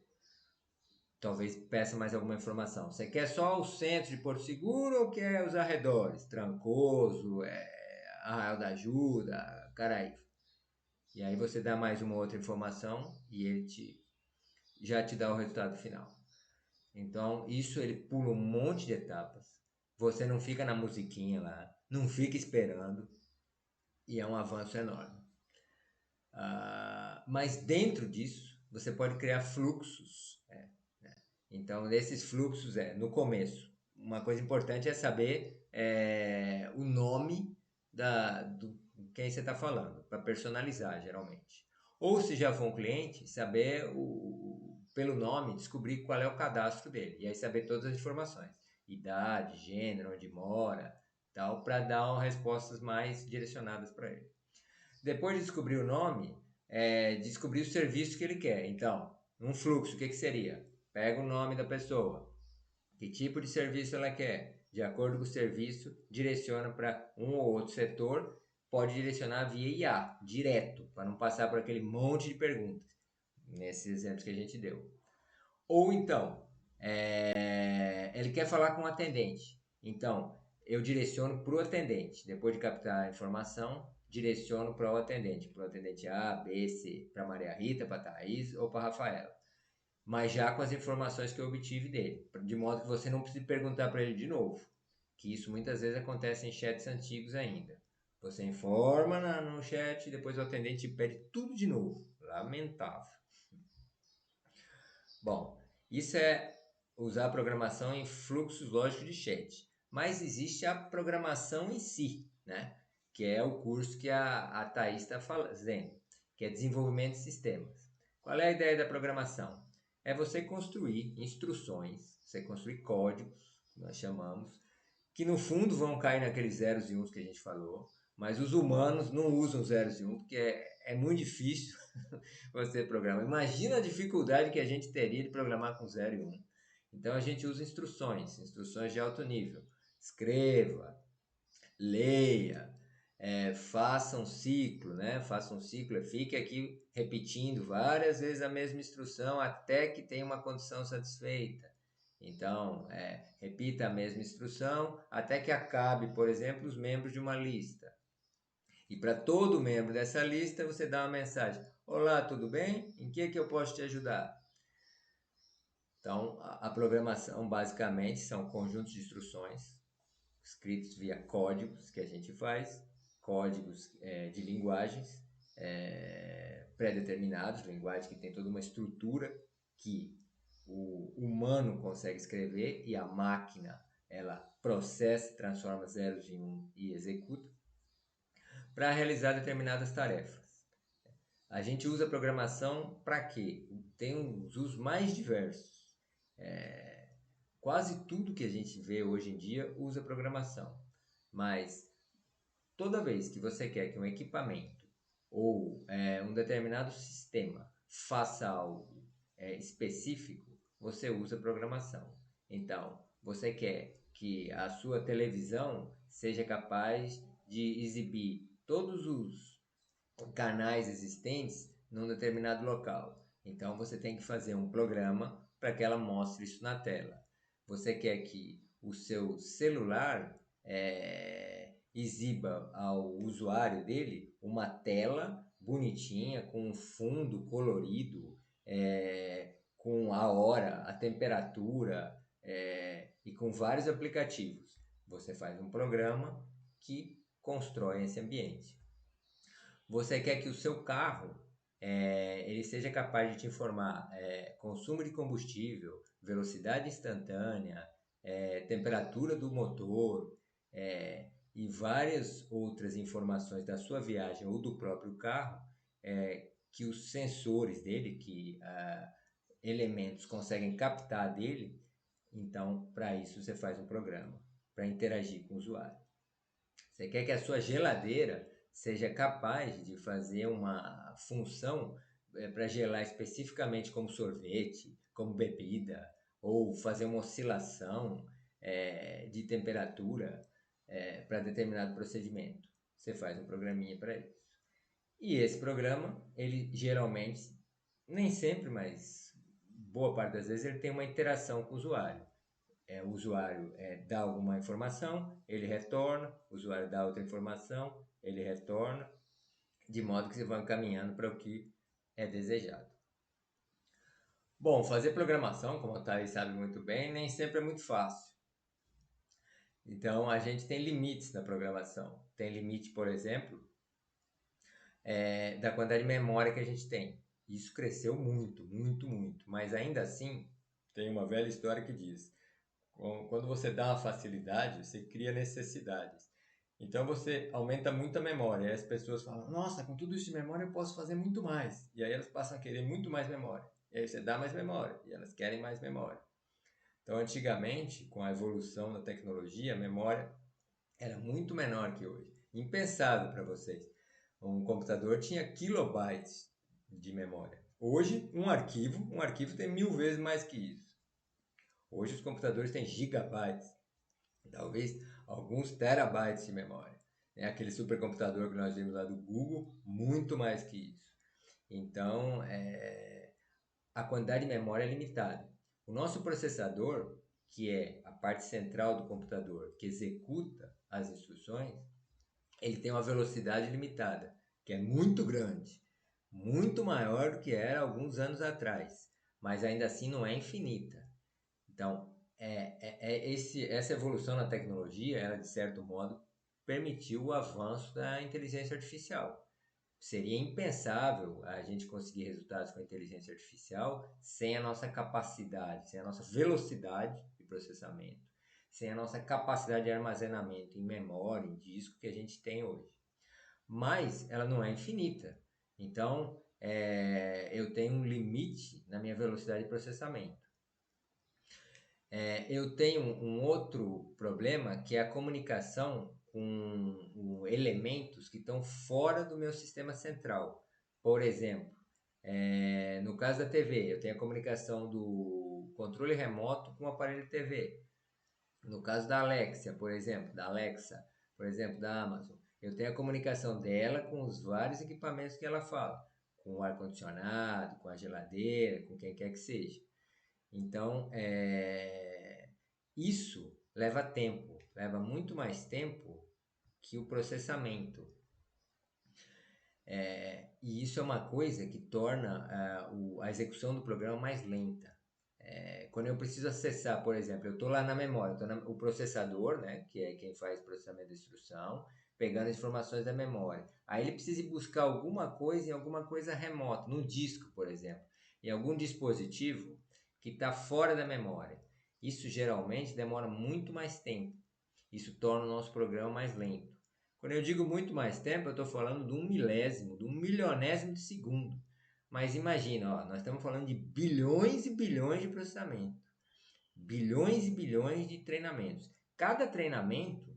Talvez peça mais alguma informação. Você quer só o centro de Porto Seguro ou quer os arredores? Trancoso, Arraial da Ajuda, Caraíva. E aí você dá mais uma outra informação e ele já te dá o resultado final. Então, isso ele pula um monte de etapas. Você não fica na musiquinha lá, não fica esperando. E é um avanço enorme. Mas dentro disso, você pode criar fluxos. Então, nesses fluxos, no começo, uma coisa importante é saber o nome do quem você está falando, para personalizar, geralmente. Ou se já for um cliente, saber pelo nome, descobrir qual é o cadastro dele. E aí saber todas as informações. Idade, gênero, onde mora, tal, para dar respostas mais direcionadas para ele. Depois de descobrir o nome, descobrir o serviço que ele quer. Então, um fluxo, o que seria? Pega o nome da pessoa, que tipo de serviço ela quer. De acordo com o serviço, direciona para um ou outro setor, pode direcionar via IA, direto, para não passar por aquele monte de perguntas, nesses exemplos que a gente deu. Ou então, ele quer falar com o atendente. Então, eu direciono para o atendente. Depois de captar a informação, direciono para o atendente A, B, C, para Maria Rita, para Thaís ou para Rafaela. Mas já com as informações que eu obtive dele, de modo que você não precisa perguntar para ele de novo, que isso muitas vezes acontece em chats antigos ainda. Você informa no chat e depois o atendente pede tudo de novo. Lamentável. Bom, isso é usar a programação em fluxos lógicos de chat. Mas existe a programação em si, né? Que é o curso que a Thaís está fazendo, que é desenvolvimento de sistemas. Qual é a ideia da programação? É você construir instruções, você construir códigos, que nós chamamos, que no fundo vão cair naqueles zeros e uns que a gente falou, mas os humanos não usam zeros e uns, porque é muito difícil você programar. Imagina a dificuldade que a gente teria de programar com 0 e 1. Então a gente usa instruções de alto nível. Escreva, leia, faça um ciclo, né? Faça um ciclo, fique aqui repetindo várias vezes a mesma instrução até que tenha uma condição satisfeita. Então, repita a mesma instrução até que acabe, por exemplo, os membros de uma lista. E para todo membro dessa lista, você dá uma mensagem: olá, tudo bem? Em que eu posso te ajudar? Então, a programação basicamente são conjuntos de instruções escritos via códigos que a gente faz, códigos de linguagens pré-determinados, linguagem que tem toda uma estrutura que o humano consegue escrever e a máquina ela processa, transforma zeros em um e executa para realizar determinadas tarefas. A gente usa a programação para quê? Tem os usos mais diversos. Quase tudo que a gente vê hoje em dia usa programação, mas toda vez que você quer que um equipamento ou um determinado sistema faça algo específico, você usa programação. Então, você quer que a sua televisão seja capaz de exibir todos os canais existentes num determinado local. Então, você tem que fazer um programa para que ela mostre isso na tela. Você quer que o seu celular exiba ao usuário dele uma tela bonitinha, com um fundo colorido, com a hora, a temperatura e com vários aplicativos. Você faz um programa que constrói esse ambiente. Você quer que o seu carro ele seja capaz de te informar consumo de combustível, velocidade instantânea, temperatura do motor e várias outras informações da sua viagem ou do próprio carro que os sensores dele, que elementos conseguem captar dele. Então, para isso você faz um programa para interagir com o usuário. Você quer que a sua geladeira seja capaz de fazer uma função para gelar especificamente como sorvete, como bebida, ou fazer uma oscilação de temperatura para determinado procedimento. Você faz um programinha para isso. E esse programa, ele geralmente, nem sempre, mas boa parte das vezes, ele tem uma interação com o usuário. O usuário dá alguma informação, ele retorna, o usuário dá outra informação, ele retorna, de modo que você vai encaminhando para o que é desejado. Bom, fazer programação, como a Thaís sabe muito bem, nem sempre é muito fácil. Então, a gente tem limites na programação. Tem limite, por exemplo, da quantidade de memória que a gente tem. Isso cresceu muito, muito, muito. Mas ainda assim, tem uma velha história que diz: quando você dá uma facilidade, você cria necessidades. Então você aumenta muito a memória. E as pessoas falam: nossa, com tudo isso de memória eu posso fazer muito mais. E aí elas passam a querer muito mais memória. E aí você dá mais memória. E elas querem mais memória. Então, antigamente, com a evolução da tecnologia, a memória era muito menor que hoje. Impensável para vocês. Um computador tinha kilobytes de memória. Hoje, um arquivo tem 1000 vezes mais que isso. Hoje os computadores têm gigabytes, talvez alguns terabytes de memória. Aquele supercomputador que nós vimos lá do Google, muito mais que isso. Então, a quantidade de memória é limitada. O nosso processador, que é a parte central do computador, que executa as instruções, ele tem uma velocidade limitada, que é muito grande, muito maior do que era alguns anos atrás, mas ainda assim não é infinita. Então, essa evolução na tecnologia, ela de certo modo permitiu o avanço da inteligência artificial. Seria impensável a gente conseguir resultados com a inteligência artificial sem a nossa capacidade, sem a nossa velocidade de processamento, sem a nossa capacidade de armazenamento em memória, em disco que a gente tem hoje. Mas ela não é infinita. Então, eu tenho um limite na minha velocidade de processamento. Eu tenho um outro problema, que é a comunicação com elementos que estão fora do meu sistema central. Por exemplo, no caso da TV, eu tenho a comunicação do controle remoto com o aparelho TV. No caso da Alexa, por exemplo, da Amazon, eu tenho a comunicação dela com os vários equipamentos que ela fala. com o ar-condicionado, com a geladeira, com quem quer que seja. Então, isso leva tempo, leva muito mais tempo que o processamento. E isso é uma coisa que torna a execução do programa mais lenta. Quando eu preciso acessar, por exemplo, eu estou lá na memória, o processador, né, que é quem faz processamento de instrução, pegando as informações da memória. Aí ele precisa ir buscar alguma coisa em alguma coisa remota, no disco, por exemplo, em algum dispositivo que está fora da memória. Isso geralmente demora muito mais tempo. Isso torna o nosso programa mais lento. Quando eu digo muito mais tempo, eu estou falando de 1 milésimo, de 1 milionésimo de segundo. Mas imagina, ó, nós estamos falando de bilhões e bilhões de processamento. Bilhões e bilhões de treinamentos. Cada treinamento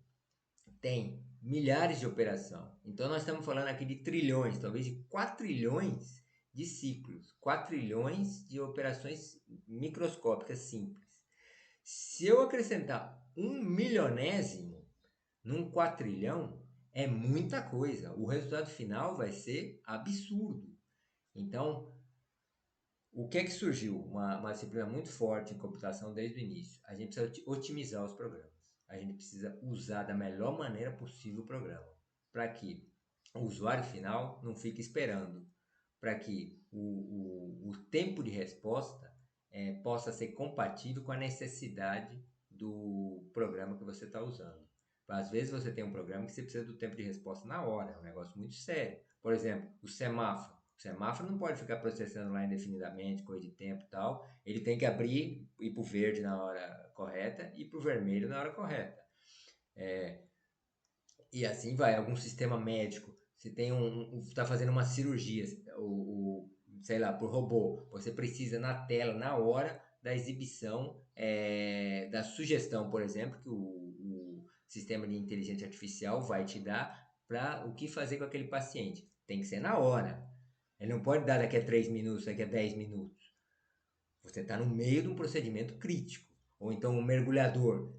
tem milhares de operação. Então nós estamos falando aqui de trilhões, talvez de 4 trilhões de ciclos. 4 trilhões de operações microscópicas simples. Se eu acrescentar 1 milionésimo num quatrilhão, é muita coisa. O resultado final vai ser absurdo. Então, o que é que surgiu? Uma disciplina muito forte em computação desde o início. A gente precisa otimizar os programas. A gente precisa usar da melhor maneira possível o programa. Para que o usuário final não fique esperando. Para que o tempo de resposta possa ser compatível com a necessidade do programa que você está usando. Às vezes você tem um programa que você precisa do tempo de resposta na hora, é um negócio muito sério. Por exemplo, o semáforo. O semáforo não pode ficar processando lá indefinidamente, coisa de tempo e tal. Ele tem que abrir, ir para o verde na hora correta e para o vermelho na hora correta. E assim vai, algum sistema médico. Você tem está fazendo uma cirurgia, sei lá, por robô. Você precisa na tela, na hora da exibição, da sugestão, por exemplo, que o sistema de inteligência artificial vai te dar para o que fazer com aquele paciente. Tem que ser na hora. Ele não pode dar daqui a 3 minutos, daqui a 10 minutos. Você está no meio de um procedimento crítico. Ou então o mergulhador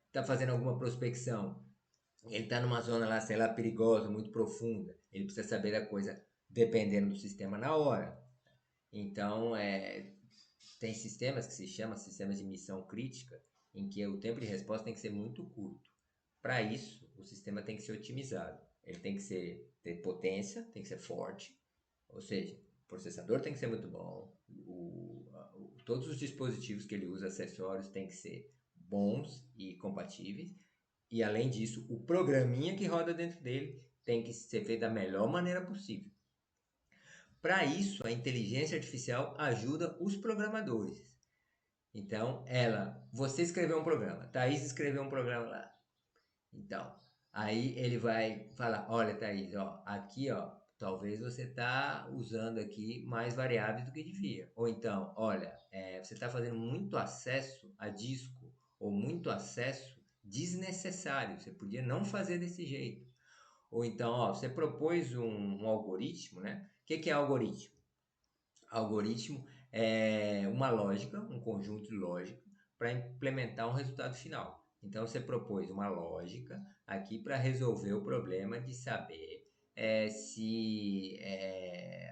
está fazendo alguma prospecção. Ele está numa zona lá, sei lá, perigosa, muito profunda. Ele precisa saber da coisa dependendo do sistema na hora. Então, tem sistemas que se chamam sistemas de missão crítica, em que o tempo de resposta tem que ser muito curto. Para isso, o sistema tem que ser otimizado. Ele tem que ter potência, tem que ser forte, ou seja, o processador tem que ser muito bom, todos os dispositivos que ele usa, acessórios, tem que ser bons e compatíveis, e além disso, o programinha que roda dentro dele tem que ser feito da melhor maneira possível. Para isso, a inteligência artificial ajuda os programadores. Então, você escreveu um programa, Thaís escreveu um programa lá. Então, aí ele vai falar, olha, Thaís, ó, aqui, ó, talvez você está usando aqui mais variáveis do que devia. Ou então, olha, você está fazendo muito acesso a disco ou muito acesso desnecessário. Você podia não fazer desse jeito. Ou então, ó, você propôs um algoritmo, né? O que é algoritmo? Algoritmo é uma lógica, um conjunto de lógica para implementar um resultado final. Então, você propôs uma lógica aqui para resolver o problema de saber se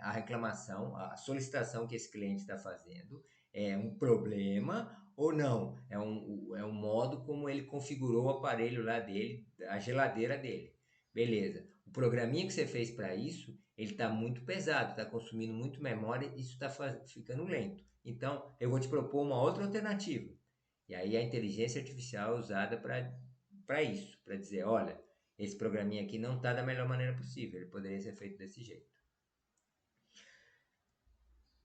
a reclamação, a solicitação que esse cliente está fazendo é um problema ou não. É um modo como ele configurou o aparelho lá dele, a geladeira dele. Beleza. O programinha que você fez para isso, ele está muito pesado, está consumindo muito memória e isso está ficando lento. Então, eu vou te propor uma outra alternativa. E aí a inteligência artificial é usada para isso, para dizer, olha, esse programinha aqui não está da melhor maneira possível, ele poderia ser feito desse jeito.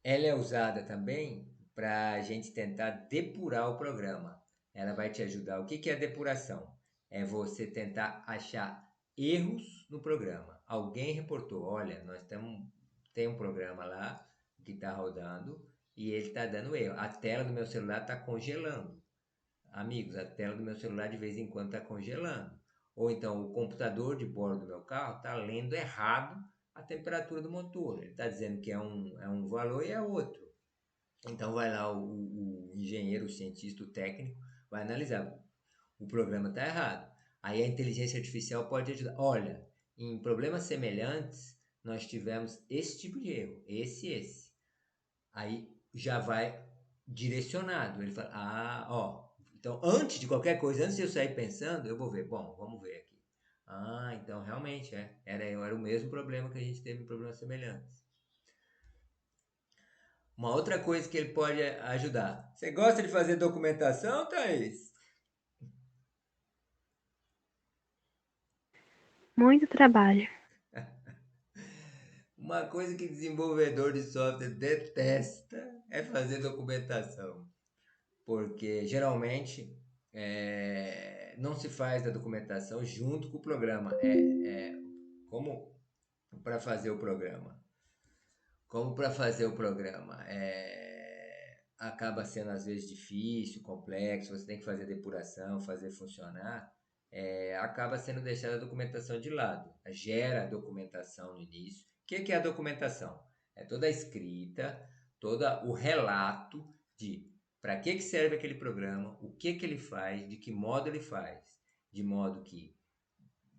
Ela é usada também para a gente tentar depurar o programa. Ela vai te ajudar. O que é a depuração? É você tentar achar erros no programa. Alguém reportou, olha, tem um programa lá que está rodando e ele está dando erro. A tela do meu celular está congelando. Amigos, a tela do meu celular de vez em quando está congelando. Ou então o computador de bordo do meu carro está lendo errado a temperatura do motor. Ele está dizendo que é um valor e é outro. Então vai lá o engenheiro, o cientista, o técnico, vai analisar. O programa está errado. Aí a inteligência artificial pode ajudar. Olha, em problemas semelhantes, nós tivemos esse tipo de erro, esse. Aí já vai direcionado. Ele fala, então antes de qualquer coisa, antes de eu sair pensando, eu vou ver, bom, vamos ver aqui. Então realmente era o mesmo problema que a gente teve em problemas semelhantes. Uma outra coisa que ele pode ajudar. Você gosta de fazer documentação, Thaís? Muito trabalho. Uma coisa que desenvolvedor de software detesta é fazer documentação. Porque geralmente não se faz a documentação junto com o programa. Como para fazer o programa. Acaba sendo às vezes difícil, complexo, você tem que fazer depuração, fazer funcionar, acaba sendo deixada a documentação de lado. Gera a documentação no início. O que é a documentação? É toda a escrita, todo o relato de para que serve aquele programa, o que ele faz, de que modo ele faz. De modo que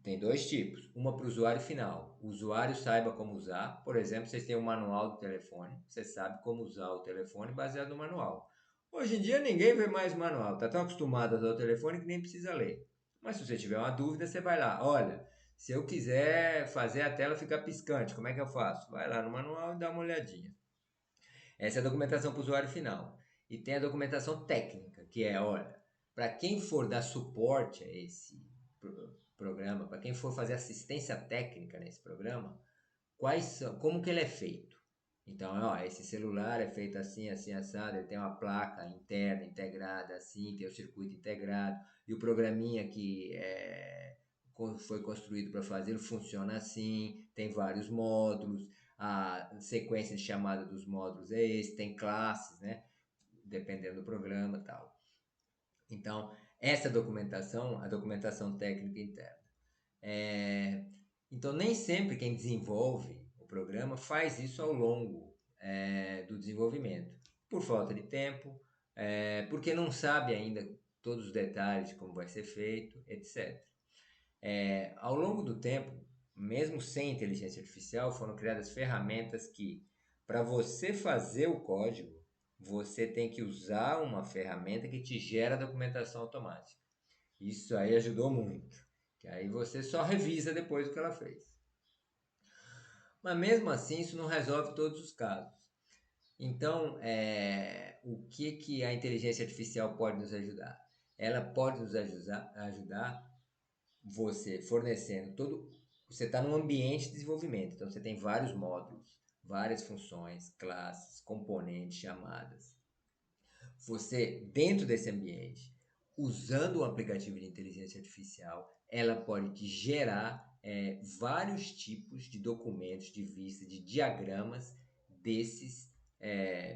tem dois tipos, uma para o usuário final. O usuário saiba como usar. Por exemplo, vocês têm um manual do telefone, você sabe como usar o telefone baseado no manual. Hoje em dia ninguém vê mais manual, está tão acostumado a usar o telefone que nem precisa ler. Mas se você tiver uma dúvida, você vai lá. Olha, se eu quiser fazer a tela ficar piscante, como é que eu faço? Vai lá no manual e dá uma olhadinha. Essa é a documentação para o usuário final. E tem a documentação técnica, que é, olha, para quem for dar suporte a esse programa, para quem for fazer assistência técnica nesse programa, como que ele é feito. Então, esse celular é feito assim, assim, assado, ele tem uma placa interna integrada assim, tem o circuito integrado, e o programinha que foi construído para fazer funciona assim, tem vários módulos, a sequência de chamada dos módulos é esse, tem classes, né? Dependendo do programa e tal. Então, essa documentação, a documentação técnica interna. Então, nem sempre quem desenvolve o programa faz isso ao longo do desenvolvimento. Por falta de tempo, porque não sabe ainda todos os detalhes de como vai ser feito, etc. Ao longo do tempo, mesmo sem inteligência artificial, foram criadas ferramentas que, para você fazer o código, você tem que usar uma ferramenta que te gera documentação automática. Isso aí ajudou muito, que aí você só revisa depois o que ela fez. Mas mesmo assim, isso não resolve todos os casos. Então, o que a inteligência artificial pode nos ajudar? Ela pode nos ajudar você fornecendo todo... Você está num ambiente de desenvolvimento, então você tem vários módulos, várias funções, classes, componentes, chamadas. Você, dentro desse ambiente, usando um aplicativo de inteligência artificial, ela pode te gerar vários tipos de documentos, de vista, de diagramas desses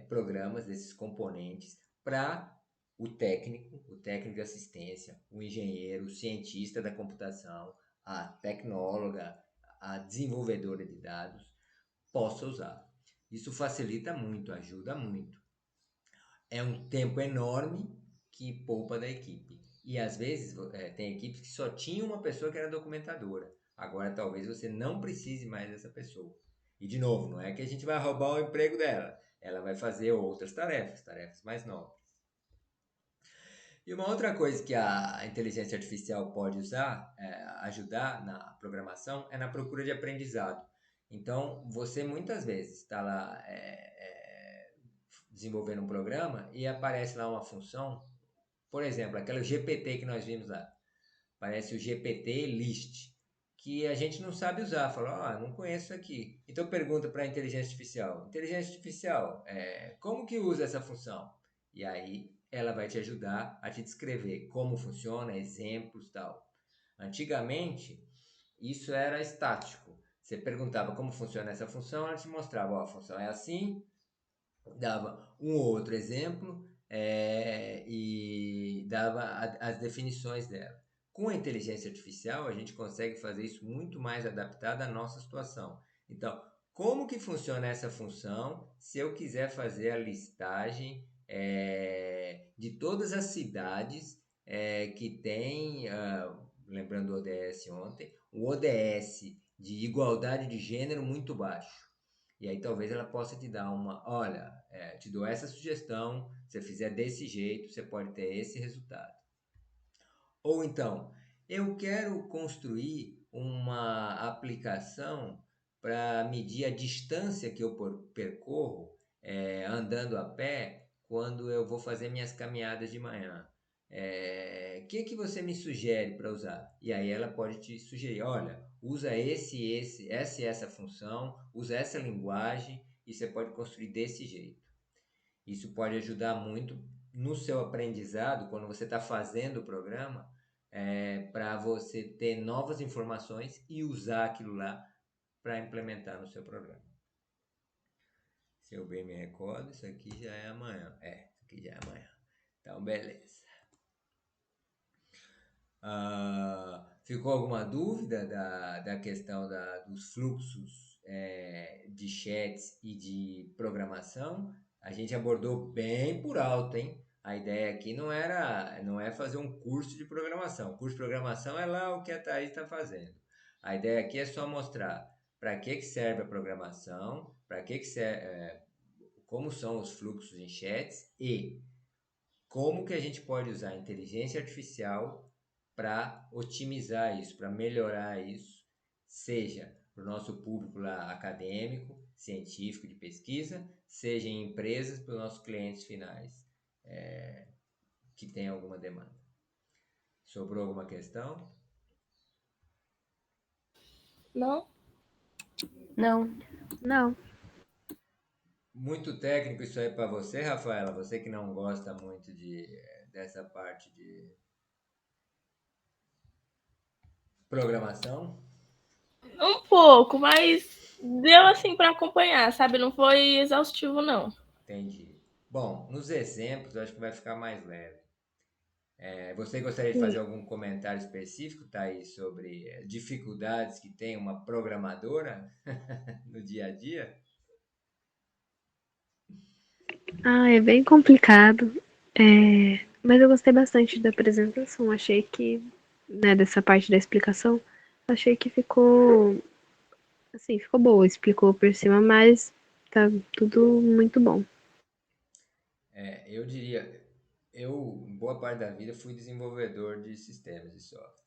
programas, desses componentes, para o técnico de assistência, o engenheiro, o cientista da computação, a tecnóloga, a desenvolvedora de dados, possa usar. Isso facilita muito, ajuda muito. É um tempo enorme que poupa da equipe. E às vezes tem equipes que só tinham uma pessoa que era documentadora. Agora talvez você não precise mais dessa pessoa. E de novo, não é que a gente vai roubar o emprego dela. Ela vai fazer outras tarefas mais nobres. E uma outra coisa que a inteligência artificial pode ajudar na programação, é na procura de aprendizado. Então, você muitas vezes está lá desenvolvendo um programa e aparece lá uma função, por exemplo, aquele GPT que nós vimos lá. Parece o GPT List, que a gente não sabe usar. Fala, não conheço isso aqui. Então pergunta para a inteligência artificial. Inteligência artificial, como que usa essa função? E aí ela vai te ajudar a te descrever como funciona, exemplos e tal. Antigamente, isso era estático. Você perguntava como funciona essa função, ela te mostrava, a função é assim, dava um outro exemplo e dava as definições dela. Com a inteligência artificial, a gente consegue fazer isso muito mais adaptado à nossa situação. Então, como que funciona essa função se eu quiser fazer a listagem de todas as cidades que tem, lembrando o ODS ontem, o ODS de igualdade de gênero muito baixo. E aí talvez ela possa te dar olha, te dou essa sugestão, se você fizer desse jeito, você pode ter esse resultado. Ou então, eu quero construir uma aplicação para medir a distância que eu percorro andando a pé quando eu vou fazer minhas caminhadas de manhã. Que você me sugere para usar? E aí ela pode te sugerir, olha, usa essa função, usa essa linguagem e você pode construir desse jeito. Isso pode ajudar muito no seu aprendizado, quando você está fazendo o programa, para você ter novas informações e usar aquilo lá para implementar no seu programa. Se eu bem me recordo, isso aqui já é amanhã. Isso aqui já é amanhã. Então, beleza. Ficou alguma dúvida da questão dos fluxos de chats e de programação? A gente abordou bem por alto, hein? A ideia aqui não é fazer um curso de programação. O curso de programação é lá o que a Thaís está fazendo. A ideia aqui é só mostrar para que serve a programação, para que serve, como são os fluxos em chats e como que a gente pode usar a inteligência artificial para otimizar isso, para melhorar isso, seja para o nosso público lá acadêmico, científico, de pesquisa, seja em empresas para os nossos clientes finais que têm alguma demanda. Sobrou alguma questão? Não? Não. Não. Muito técnico isso aí para você, Rafaela? Você que não gosta muito dessa parte de programação? Um pouco, mas deu assim para acompanhar, sabe? Não foi exaustivo, não. Entendi. Bom, nos exemplos eu acho que vai ficar mais leve. Você gostaria de fazer Sim. algum comentário específico, Thaís, sobre dificuldades que tem uma programadora no dia a dia? É bem complicado. Mas eu gostei bastante da apresentação. Achei que, né, dessa parte da explicação, achei que ficou, assim, ficou boa. Explicou por cima, mas tá tudo muito bom. Eu diria, boa parte da vida, fui desenvolvedor de sistemas de software.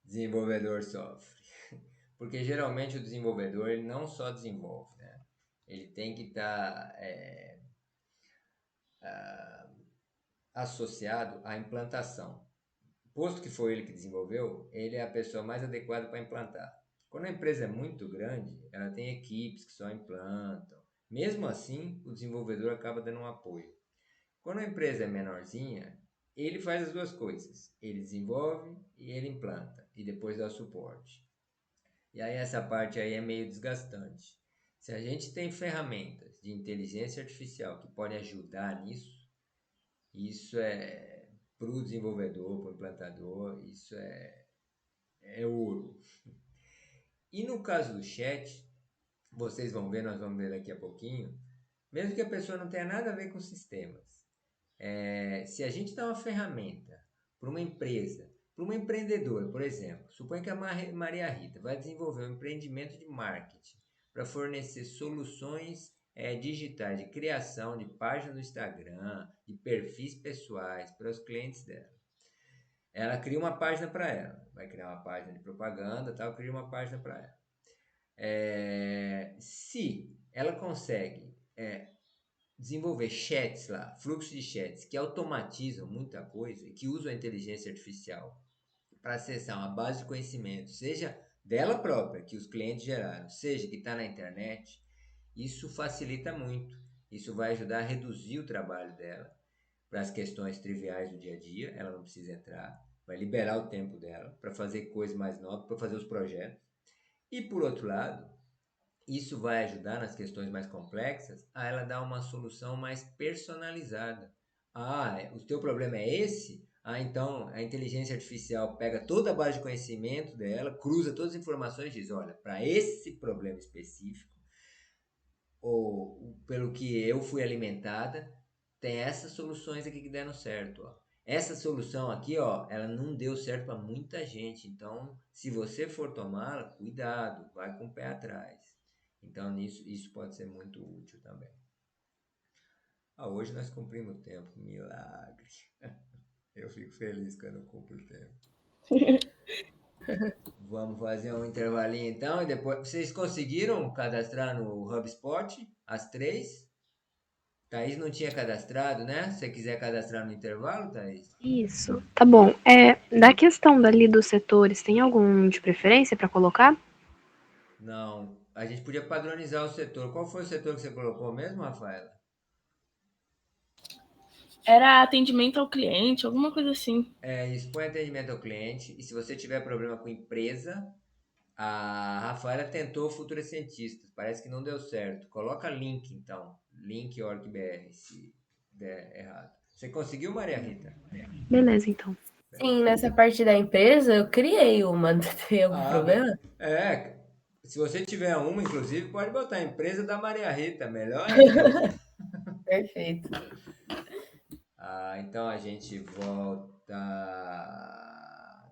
Desenvolvedor sofre. Porque geralmente o desenvolvedor ele não só desenvolve, né? Ele tem que estar associado à implantação. Posto que foi ele que desenvolveu, ele é a pessoa mais adequada para implantar. Quando a empresa é muito grande, ela tem equipes que só implantam. Mesmo assim, o desenvolvedor acaba dando um apoio. Quando a empresa é menorzinha, ele faz as duas coisas. Ele desenvolve e ele implanta. E depois dá o suporte. E aí essa parte aí é meio desgastante. Se a gente tem ferramentas de inteligência artificial que podem ajudar nisso, isso para o desenvolvedor, para o implantador, isso é ouro. E no caso do chat, vocês vão ver, nós vamos ver daqui a pouquinho, mesmo que a pessoa não tenha nada a ver com sistemas, se a gente dá uma ferramenta para uma empresa, para uma empreendedora, por exemplo, suponha que a Maria Rita vai desenvolver um empreendimento de marketing para fornecer soluções digitais de criação de página do Instagram, de perfis pessoais para os clientes dela. Ela cria uma página para ela, vai criar uma página de propaganda, tal, cria uma página para ela. Se ela consegue desenvolver chats lá, fluxo de chats que automatizam muita coisa e que usam a inteligência artificial para acessar uma base de conhecimento, seja dela própria, que os clientes geraram, seja que está na internet, isso facilita muito. Isso vai ajudar a reduzir o trabalho dela para as questões triviais do dia a dia, ela não precisa entrar, vai liberar o tempo dela para fazer coisas mais novas, para fazer os projetos. E por outro lado, isso vai ajudar nas questões mais complexas a ela dar uma solução mais personalizada. O teu problema é esse? Então a inteligência artificial pega toda a base de conhecimento dela, cruza todas as informações e diz, olha, para esse problema específico, ou pelo que eu fui alimentada, tem essas soluções aqui que deram certo. Ó. Essa solução aqui, ó, ela não deu certo para muita gente. Então, se você for tomá-la, cuidado, vai com o pé atrás. Então, isso pode ser muito útil também. Hoje nós cumprimos o tempo, milagre. Eu fico feliz quando eu cumpro o tempo. Vamos fazer um intervalinho então e depois. Vocês conseguiram cadastrar no HubSpot as 3? Thaís não tinha cadastrado, né? Se você quiser cadastrar no intervalo, Thaís? Isso, tá bom. Da questão dali dos setores, tem algum de preferência para colocar? Não. A gente podia padronizar o setor. Qual foi o setor que você colocou mesmo, Rafaela? Era atendimento ao cliente, alguma coisa assim. Isso, põe atendimento ao cliente. E se você tiver problema com empresa, a Rafaela tentou Futuras Cientistas. Parece que não deu certo. Coloca link, então. Link.org.br, se der errado. Você conseguiu, Maria Rita? Beleza, então. Sim, nessa parte da empresa eu criei uma. Tem algum Ah, problema? se você tiver uma, inclusive, pode botar a empresa da Maria Rita, melhor ainda. Perfeito. Então a gente volta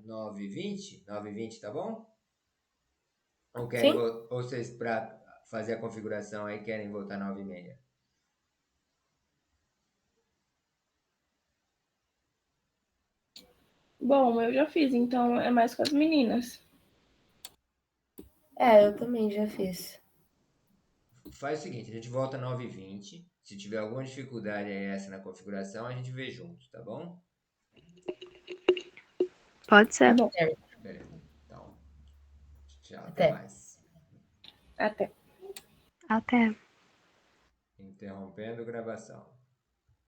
9h20. 9h20, tá bom? Ou Sim? ou vocês, para fazer a configuração aí, querem voltar 9h30? Bom, eu já fiz, então é mais com as meninas. Eu também já fiz. Faz o seguinte, a gente volta 9h20. Se tiver alguma dificuldade aí essa na configuração, a gente vê juntos, tá bom? Pode Tá ser. bom, Beleza. Então, tchau, até Até. mais. até. Até. Interrompendo gravação.